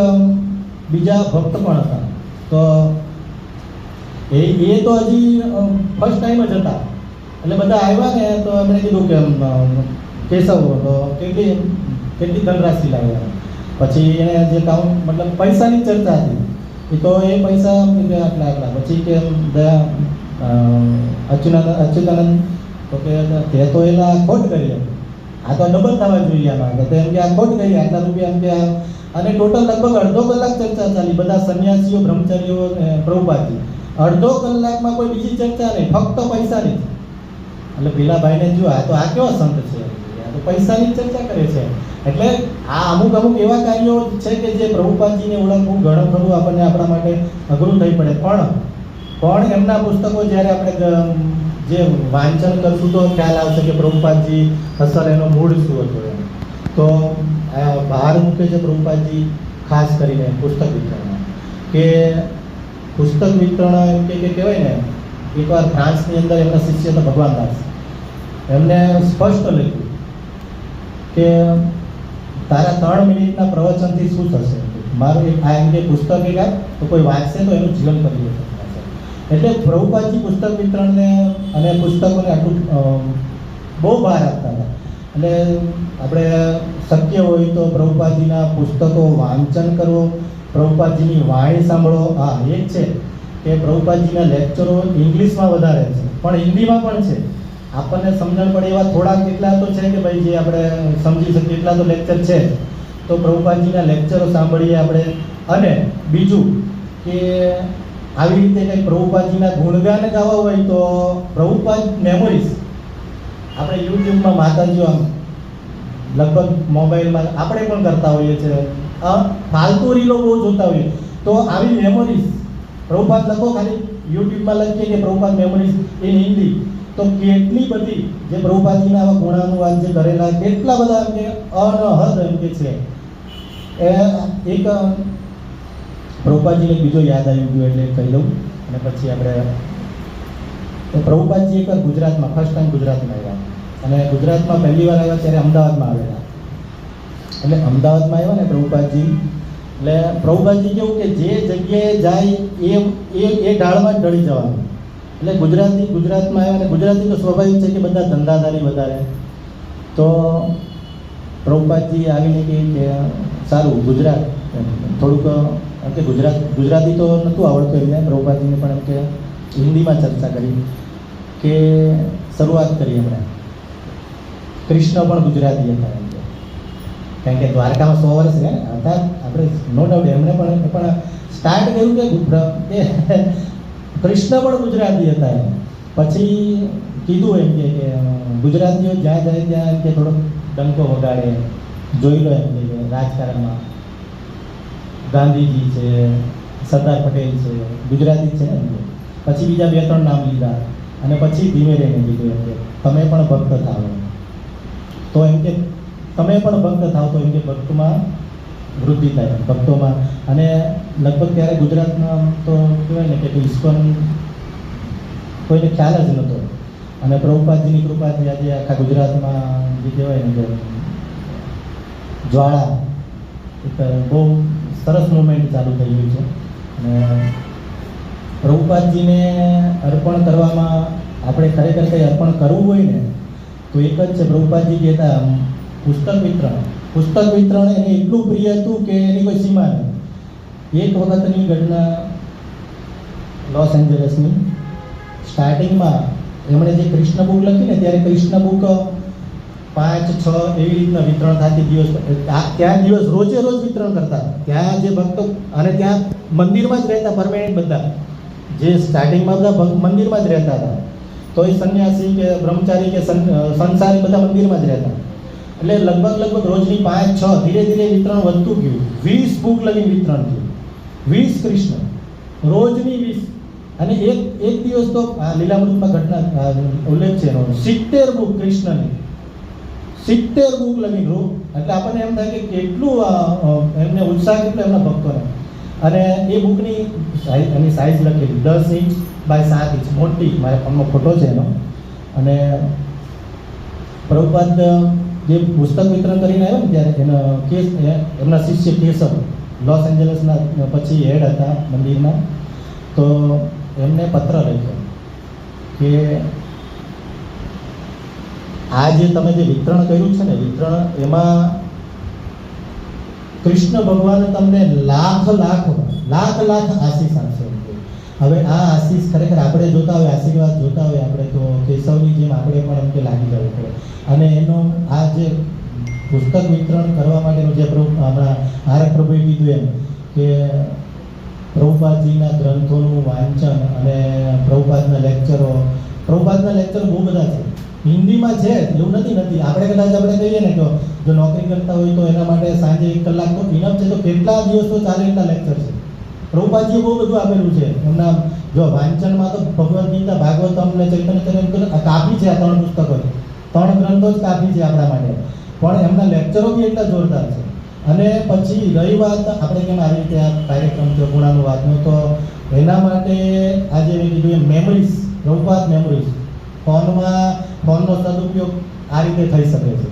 બીજા ભક્ત પણ હતા. તો એ તો હજી ફર્સ્ટ ટાઈમ જ હતા. એટલે બધા આવ્યા ને, તો એમણે કીધું કે કેશવ તો કેટલી ધનરાશિ લાવ્યા. પછી એને જે કાઉન્ટ મતલબ પૈસાની ચર્ચા હતી, એ તો એ પૈસા આટલા. પછી કે અચ્યુતાનંદ તો કે તે તો એના ખોટ કરી હતી, આ તો ડબલ થવા જોઈએ આમાં. તો એમ કે આ ખોટ કરી, આટલા રૂપિયા એમ કે. અને ટોટલ લગભગ અડધો કલાક ચર્ચા ચાલી, બધા સંન્યાસીઓ, બ્રહ્મચારીઓ, પ્રભુપાદજી. અડધો કલાકમાં કોઈ બીજી ચર્ચા નહીં, ફક્ત પૈસાની. એટલે પેલા ભાઈને જો આ તો આ કેવો સંત છે, આ તો પૈસાની ચર્ચા કરે છે. એટલે આ અમુક એવા કાર્યો છે કે જે પ્રભુપાદજીને ઓળખવું ઘણું ખરું આપણને આપણા માટે અઘરું થઈ પડે. પણ એમના પુસ્તકો જ્યારે આપણે જે વાંચન કરશું તો ખ્યાલ આવશે કે પ્રભુપાદજી અસલ એનો મૂળ શું હતો એમ. તો બહાર મૂકે છે પ્રભુપાદજી ખાસ કરીને પુસ્તક વિતરણમાં, કે પુસ્તક વિતરણ એમ કે કહેવાય ને. એકવાર ફ્રાન્સની અંદર એમના શિષ્ય હતા ભગવાન દાસ, એમને સ્પષ્ટ લખ્યું કે તારા 3 મિનિટના પ્રવચનથી શું થશે. મારું એક આ એમ કે પુસ્તક એક તો કોઈ વાંચશે તો એનું જીવન પરિવર્તન થશે. એટલે પ્રભુપાદજી પુસ્તક વિતરણને અને પુસ્તકોને આટલું બહુ ભાર આપતા હતા. એટલે આપણે શક્ય હોય તો પ્રભુપાદજીના પુસ્તકો વાંચન કરવો, પ્રભુપાદજીની વાણી સાંભળો. હા, એક છે કે પ્રભુપાદજીના લેક્ચરો ઇંગ્લિશમાં વધારે છે, પણ હિન્દીમાં પણ છે. આપણને સમજણ પડે એવા થોડા કેટલા તો છે કે ભાઈ જે આપણે સમજી શકીએ એટલા તો લેક્ચર છે. તો પ્રભુપાદજીના લેક્ચરો સાંભળીએ આપણે. અને બીજું કે આવી રીતે કંઈ પ્રભુપાદજીના ગુણગાન ગાવા હોય તો પ્રભુપાદ મેમોરીઝ આપણે યુટ્યુબમાં માતાજીઓ આમ લગભગ મોબાઈલમાં આપણે પણ કરતા હોઈએ છીએ, ફાલતુ રીલો બહુ જોતા હોઈએ. તો આવી મેમોરીઝ પ્રભુપાદ લખો, ખાલી યુટ્યુબમાં લખીએ કે પ્રભુપાદ મેમોરીઝ ઇન હિન્દી, તો કેટલી બધી જે પ્રભુપાદજીના આવા ગુણાનુવાદ જે કરેલા કેટલા બધા એમ કે અનહદ એમ કે છે. એક પ્રભુપાદજીને બીજો યાદ આવી ગયો એટલે કહી દઉં, અને પછી આપણે તો પ્રભુપાદજી એકવાર ગુજરાતમાં ફર્સ્ટ ટાઈમ ગુજરાતમાં આવ્યા અને ગુજરાતમાં પહેલી વાર આવ્યા ત્યારે અમદાવાદમાં આવેલા. એટલે અમદાવાદમાં આવ્યા ને પ્રભુપાદજી, એટલે પ્રભુપાદજી કેવું કે જે જગ્યાએ જાય એ ઢાળમાં જ ઢળી જવાનું. એટલે ગુજરાતમાં આવ્યા ને ગુજરાતી તો સ્વાભાવિક છે કે બધા ધંધાદારી વધારે. તો પ્રભુપાદજી આવીને કહે કે સારું ગુજરાત થોડુંક કે ગુજરાતી તો નહોતું આવડતું એમને પ્રભુપાદજીને, પણ એમ કે હિન્દીમાં ચર્ચા કરી કે શરૂઆત કરી એમણે. કૃષ્ણ પણ ગુજરાતી હતા એમ કે, કારણ કે દ્વારકામાં 100 વર્ષ રહ્યા હતા આપણે, નો ડાઉટ એમણે પણ સ્ટાર્ટ કર્યું કે કૃષ્ણ પણ ગુજરાતી હતા એમ. પછી કીધું એમ કે ગુજરાતીઓ જ્યાં જાય ત્યાં એમ કે થોડોક ડંકો વગાડે, જોઈ લો એમ કે રાજકારણમાં ગાંધીજી છે, સરદાર પટેલ છે, ગુજરાતી છે ને. પછી બીજા 2-3 નામ લીધા અને પછી ધીમે રહીને કીધું એમ કે તમે પણ ભક્ત થાવ. તો એમ કે તમે પણ ભક્ત થાવ તો એમ કે ભક્તમાં વૃદ્ધિ થાય, ભક્તોમાં. અને લગભગ ત્યારે ગુજરાતમાં તો કહેવાય ને કે ઇસ્કોન કોઈને ખ્યાલ જ નહોતો. અને પ્રભુપાદજીની કૃપાથી આજે આખા ગુજરાતમાં જે કહેવાય ને કે જ્વાળા એક બહુ સરસ મુવમેન્ટ ચાલુ થઈ ગયું છે. અને પ્રભુપાદજીને અર્પણ કરવામાં આપણે ખરેખર કંઈ અર્પણ કરવું હોય ને તો એક જ છે. પ્રભુપાદજી કહેતા પુસ્તક વિતરણ એને એટલું પ્રિય હતું કે એની કોઈ સીમા નહીં. એક વખતની ઘટના લોસ એન્જલસની સ્ટાર્ટિંગમાં એમણે જે કૃષ્ણ બુક લખી ને ત્યારે કૃષ્ણ બુક 5-6 એવી રીતના વિતરણ થતી દિવસ. ત્યાં દિવસ રોજે રોજ વિતરણ કરતા ત્યાં જે ભક્તો, અને ત્યાં મંદિરમાં જ રહેતા પરમેનન્ટ બધા. જે સ્ટાર્ટિંગમાં બધા મંદિરમાં જ રહેતા હતા, તો એ સંન્યાસી કે બ્રહ્મચારી કે સંસારી બધા મંદિરમાં જ રહેતા. એટલે લગભગ રોજની 5-6 ધીરે ધીરે વિતરણ વધતું ગયું. 20 બુક લગીને વિતરણ થયું, 20 કૃષ્ણ રોજની 20. અને એક દિવસ તો લીલામૃતમાં ઘટના ઉલ્લેખ છે એનો, 70 બુક કૃષ્ણની, 70 બુક લગીને રોજ. એટલે આપણને એમ થાય કે કેટલું એમને ઉત્સાહ કેટલો એમના ભક્તોને. અને એ બુકની એની સાઇઝ લખેલી 10 ઇંચ બાય 7 ઇંચ, મોટી. મારા ફોનમાં ફોટો છે એનો. અને પ્રભુપાદ જે પુસ્તક વિતરણ કરીને આવ્યા ને ત્યારે એમના શિષ્ય કેશવ લોસ એન્જલસના પછી હેડ હતા મંદિરના. તો એમને પત્ર લખ્યો કે આ જે તમે જે વિતરણ કર્યું છે ને વિતરણ, એમાં કૃષ્ણ ભગવાન તમને લાખ આશીષ આપશે. હવે આ આશીષ ખરેખર આપણે જોતા હોય, આશીર્વાદ જોતા હોય આપણે, તો કેશવની જેમ આપણે પણ એમ કે લાગી જવું પડે. અને એનો આ જે પુસ્તક વિતરણ કરવા માટેનું જે હમણાં આરક પ્રભુએ કીધું એમ કે પ્રભુપાદજીના ગ્રંથોનું વાંચન અને પ્રભુપાદના લેક્ચરો બહુ બધા છે. હિન્દીમાં છે, એવું નથી. આપણે કહીએ ને કે જો નોકરી કરતા હોય તો એના માટે સાંજે 1 કલાક તો ઇનફ છે, તો કેટલા દિવસો ચાલે એટલા લેક્ચર છે. પ્રભુપાદજીએ બહુ બધું આપેલું છે એમના. જો વાંચનમાં તો ભગવદ્ ગીતા, ભાગવતમ ને ચૈતન્ય કાફી છે. આ 3 પુસ્તકો, 3 ગ્રંથો જ કાફી છે આપણા માટે. પણ એમના લેક્ચરો બી એટલા જોરદાર છે. અને પછી રહી વાત આપણે કેમ આવી રીતે આ કાર્યક્રમ છે ગુણાનુવાદનો, તો એના માટે આજે મેં કીધું એમ મેમરીઝ, પ્રભુપાદ મેમરીઝ, ફોનનો સદુપયોગ આ રીતે થઈ શકે છે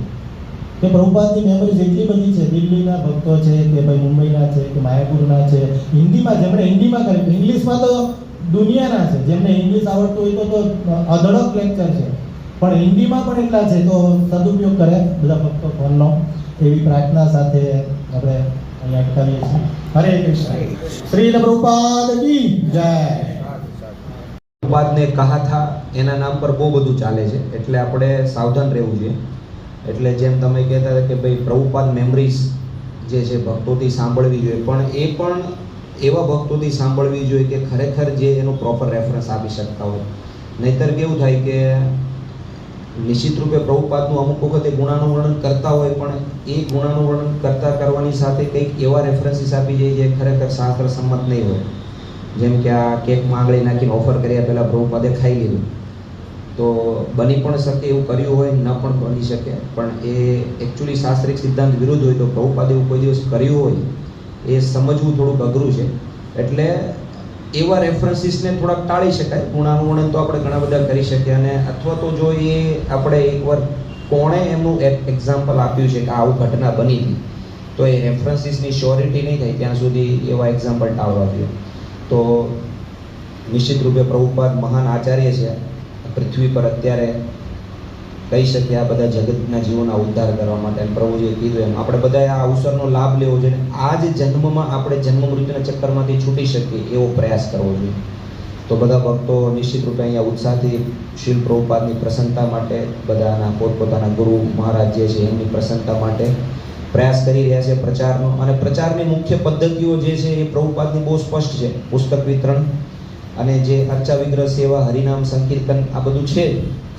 કે પ્રભુપાદની મેમરીઝ એટલી બધી છે. દિલ્હીના ભક્તો છે કે ભાઈ મુંબઈના છે કે માયાપુરના છે, હિન્દીમાં જેમણે હિન્દીમાં કર્યું, ઇંગ્લિશમાં તો દુનિયાના છે. જેમને ઇંગ્લિશ આવડતું હોય તો અધડક લેક્ચર છે, પણ હિન્દીમાં પણ એટલા છે. તો સદુપયોગ કરે બધા ભક્તો ફોનનો, એવી પ્રાર્થના સાથે આપણે અહીંયા અટકાવીએ છીએ. હરે કૃષ્ણ. શ્રી પ્રભુપાદ કી જય. પ્રભુપાદને કહા થા એના નામ પર બહુ બધું ચાલે છે, એટલે આપણે સાવધાન રહેવું જોઈએ. એટલે જેમ તમે કહેતા હતા કે ભાઈ પ્રભુપાદ મેમરીઝ જે છે ભક્તોથી સાંભળવી જોઈએ, પણ એ પણ એવા ભક્તોથી સાંભળવી જોઈએ કે ખરેખર જે એનું પ્રોપર રેફરન્સ આપી શકતા હોય. નહીતર કેવું થાય કે નિશ્ચિત રૂપે પ્રભુપાદનું અમુક વખતે ગુણાનું વર્ણન કરતા હોય, પણ એ ગુણાનું વર્ણન કરવાની સાથે કંઈક એવા રેફરન્સીસ આપી જાય જે ખરેખર શાસ્ત્ર સંમત નહીં હોય. જેમ કે આ કેકમાં આંગળી નાખીને ઓફર કર્યા પહેલાં પ્રભુપાદે ખાઈ લીધું, તો બની પણ શકે એવું કર્યું હોય, ન પણ બની શકે. પણ એ એકચ્યુઅલી શાસ્ત્રિક સિદ્ધાંત વિરુદ્ધ હોય, તો પ્રભુપાદે એવું કોઈ દિવસ કર્યું હોય એ સમજવું થોડુંક અઘરું છે. એટલે એવા રેફરન્સીસને થોડાક ટાળી શકાય. ગુણાનુગુણન તો આપણે ઘણા બધા કરી શકીએ, અને અથવા તો જો એ આપણે એકવાર કોણે એમનું એક્ઝામ્પલ આપ્યું છે કે આવું ઘટના બની હતી, તો એ રેફરન્સીસની શ્યોરિટી નહીં થાય ત્યાં સુધી એવા એક્ઝામ્પલ ટાળવા જોઈએ. તો નિશ્ચિત રૂપે પ્રભુપાદ મહાન આચાર્ય છે પૃથ્વી પર અત્યારે, કહી શકીએ આ બધા જગતના જીવોના ઉદ્ધાર કરવા માટે. અને પ્રભુજીએ કીધું એમ આપણે બધાએ આ અવસરનો લાભ લેવો જોઈએ. આ જ જન્મમાં આપણે જન્મ મૃત્યુના ચક્કરમાંથી છૂટી શકીએ એવો પ્રયાસ કરવો જોઈએ. તો બધા ભક્તો નિશ્ચિત રૂપે અહીંયા ઉત્સાહથી શીલ પ્રભુપાદની પ્રસન્નતા માટે, બધાના પોતપોતાના ગુરુ મહારાજ જે છે એમની પ્રસન્નતા માટે પ્રયાસ કરી રહ્યા છે પ્રચારનો. અને પ્રચારની મુખ્ય પદ્ધતિઓ જે છે એ પ્રભુપાદની બહુ સ્પષ્ટ છે. પુસ્તક વિતરણ અને જે અર્ચા વિગ્રહ સેવા, હરિનામ સંકીર્તન, આ બધું છે.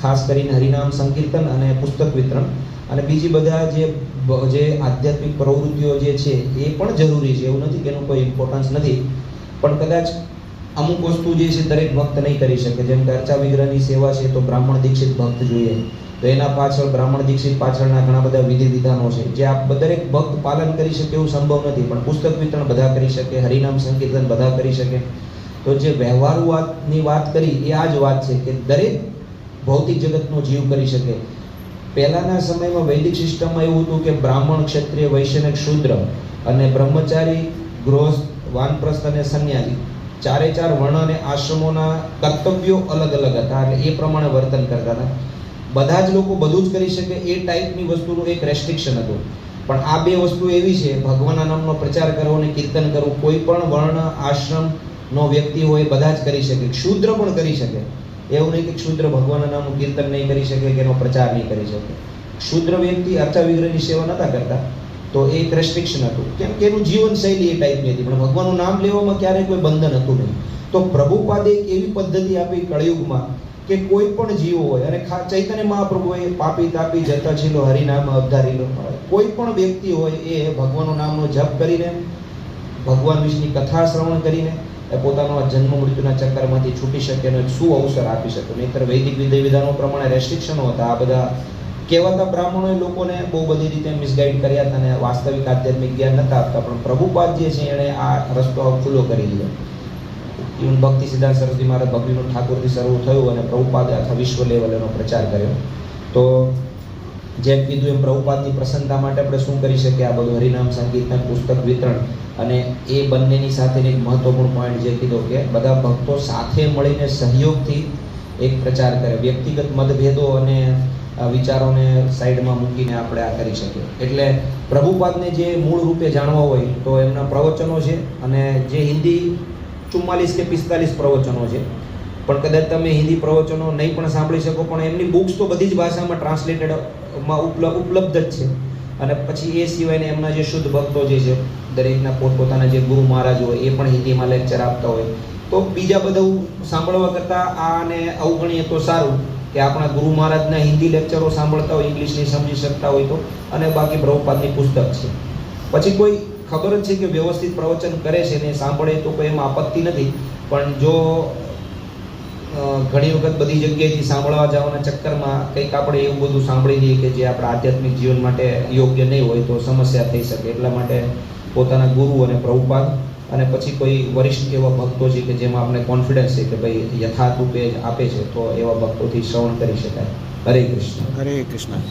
ખાસ કરીને હરિનામ સંકીર્તન અને પુસ્તક વિતરણ, અને બીજી બધા જે આધ્યાત્મિક પ્રવૃત્તિઓ જે છે એ પણ જરૂરી છે. એવું નથી કે એનું કોઈ ઇમ્પોર્ટન્સ નથી, પણ કદાચ અમુક વસ્તુ જે છે દરેક ભક્ત નહીં કરી શકે. જેમ કે અર્ચા વિગ્રહની સેવા છે તો બ્રાહ્મણ દીક્ષિત ભક્ત જોઈએ, તો એના પાછળ બ્રાહ્મણ દીક્ષિત પાછળના ઘણા બધા વિધિ વિધાનો છે જે દરેક ભક્ત પાલન કરી શકે એવું સંભવ નથી. પણ પુસ્તક વિતરણ બધા કરી શકે, હરિનામ સંકીર્તન બધા કરી શકે. તો જે વ્યવહારુ વાતની વાત કરી એ આ જ વાત છે કે દરેક ભૌતિક જગતનો જીવ કરી શકે. પહેલાના સમયમાં વૈદિક સિસ્ટમમાં એવું હતું કે બ્રાહ્મણ, ક્ષત્રિય, વૈશ્ય અને શૂદ્ર, અને બ્રહ્મચારી, ગૃહસ્થ, વાનપ્રસ્થ અને સંન્યાસી, ચારે ચાર વર્ણ અને આશ્રમોના કર્તવ્યો અલગ અલગ હતા. એટલે એ પ્રમાણે વર્તન કરતા હતા. બધા જ લોકો બધું જ કરી શકે એ ટાઈપની વસ્તુનું એક રેસ્ટ્રિક્શન હતું. પણ આ બે વસ્તુ એવી છે, ભગવાનના નામનો પ્રચાર કરવો અને કીર્તન કરવું, કોઈ પણ વર્ણ આશ્રમનો વ્યક્તિ હોય બધા જ કરી શકે. શૂદ્ર પણ કરી શકે. એવું નહીં કે શૂદ્ર ભગવાનના નામનું કીર્તન નહીં કરી શકે કે એનો પ્રચાર નહીં કરી શકે. શૂદ્ર વ્યક્તિ અર્ચા વિગ્રહની સેવા નતા કરતા, તો એ એક રેસ્ટ્રિક્શન હતું, કેમ કે એનું જીવનશૈલી એ ટાઈપની હતી. પણ ભગવાનનું નામ લેવામાં ક્યારેય કોઈ બંધન હતું નહીં. તો પ્રભુપાદે એક એવી પદ્ધતિ આપી કળિયુગમાં કે કોઈ પણ જીવો હોય, અને ચૈતન્ય મહાપ્રભુએ પાપી તાપી જતા છીલો હરિનામ અવધારી લો, કોઈ પણ વ્યક્તિ હોય એ ભગવાનનું નામનો જપ કરીને, ભગવાન વિશેની કથા શ્રવણ કરીને એ પોતાનો જન્મ મૃત્યુના ચક્કરમાંથી છૂટી શકે અને શું અવસર આપી શકે. નહીંતર વૈદિક વિધિ વિધાનો પ્રમાણે રેસ્ટ્રિક્શનો હતા. આ બધા કહેવાતા બ્રાહ્મણોએ લોકોને બહુ બધી રીતે મિસગાઈડ કર્યા હતા અને વાસ્તવિક આધ્યાત્મિક જ્ઞાન નતા આપતા. પણ પ્રભુપાદ જે છે એણે આ રસ્તો ખુલ્લો કરી દીધો. ઇવન ભક્તિ સિદ્ધાંત સરસ્વતી મહારાજ ભક્તિનું ઠાકોરથી શરૂ થયું અને પ્રભુપાદે આખા વિશ્વ લેવલ એનો પ્રચાર કર્યો. તો જેમ કીધું એમ પ્રભુપાદની પ્રસન્નતા માટે આપણે શું કરી શકીએ? આ બધું હરિનામ સંકીર્તન, પુસ્તક વિતરણ, અને એ બંનેની સાથે એક મહત્વપૂર્ણ પોઈન્ટ જે કીધો કે બધા ભક્તો સાથે મળીને સહયોગથી એક પ્રચાર કરે. વ્યક્તિગત મતભેદો અને વિચારોને સાઈડમાં મૂકીને આપણે આ કરી શકીએ. એટલે પ્રભુપાદને જે મૂળ રૂપે જાણવા હોય તો એમના પ્રવચનો છે, અને જે હિન્દી 44 કે 45 પ્રવચનો છે. પણ કદાચ તમે હિન્દી પ્રવચનો નહીં પણ સાંભળી શકો, પણ એમની બુક્સ તો બધી જ ભાષામાં ટ્રાન્સલેટેડમાં ઉપલબ્ધ જ છે. અને પછી એ સિવાયને એમના જે શુદ્ધ ભક્તો જે છે, દરેકના પોતપોતાના જે ગુરુ મહારાજ હોય એ પણ હિન્દીમાં લેક્ચર આપતા હોય. તો બીજા બધું સાંભળવા કરતાં આને અવગણીએ તો સારું કે આપણા ગુરુ મહારાજના હિન્દી લેક્ચરો સાંભળતા હોય, ઇંગ્લિશ નહીં સમજી શકતા હોય તો, અને બાકી પ્રભુપાદની પુસ્તક છે. પછી કોઈ ખબર જ છે કે વ્યવસ્થિત પ્રવચન કરે છે ને સાંભળે તો કોઈ એમાં આપત્તિ નથી. પણ જો ઘણી વખત બધી જગ્યાએથી સાંભળવા જવાના ચક્કરમાં કંઈક આપણે એવું બધું સાંભળી લઈએ કે જે આપણા આધ્યાત્મિક જીવન માટે યોગ્ય નહીં હોય તો સમસ્યા થઈ શકે. એટલા માટે પોતાના ગુરુ અને પ્રભુપાદ, અને પછી કોઈ વરિષ્ઠ એવા ભક્તો છે કે જેમાં આપણે કોન્ફિડન્સ છે કે ભાઈ યથાર્થ રૂપે આપે છે, તો એવા ભક્તોથી શ્રવણ કરી શકાય. હરે કૃષ્ણ. હરે કૃષ્ણ.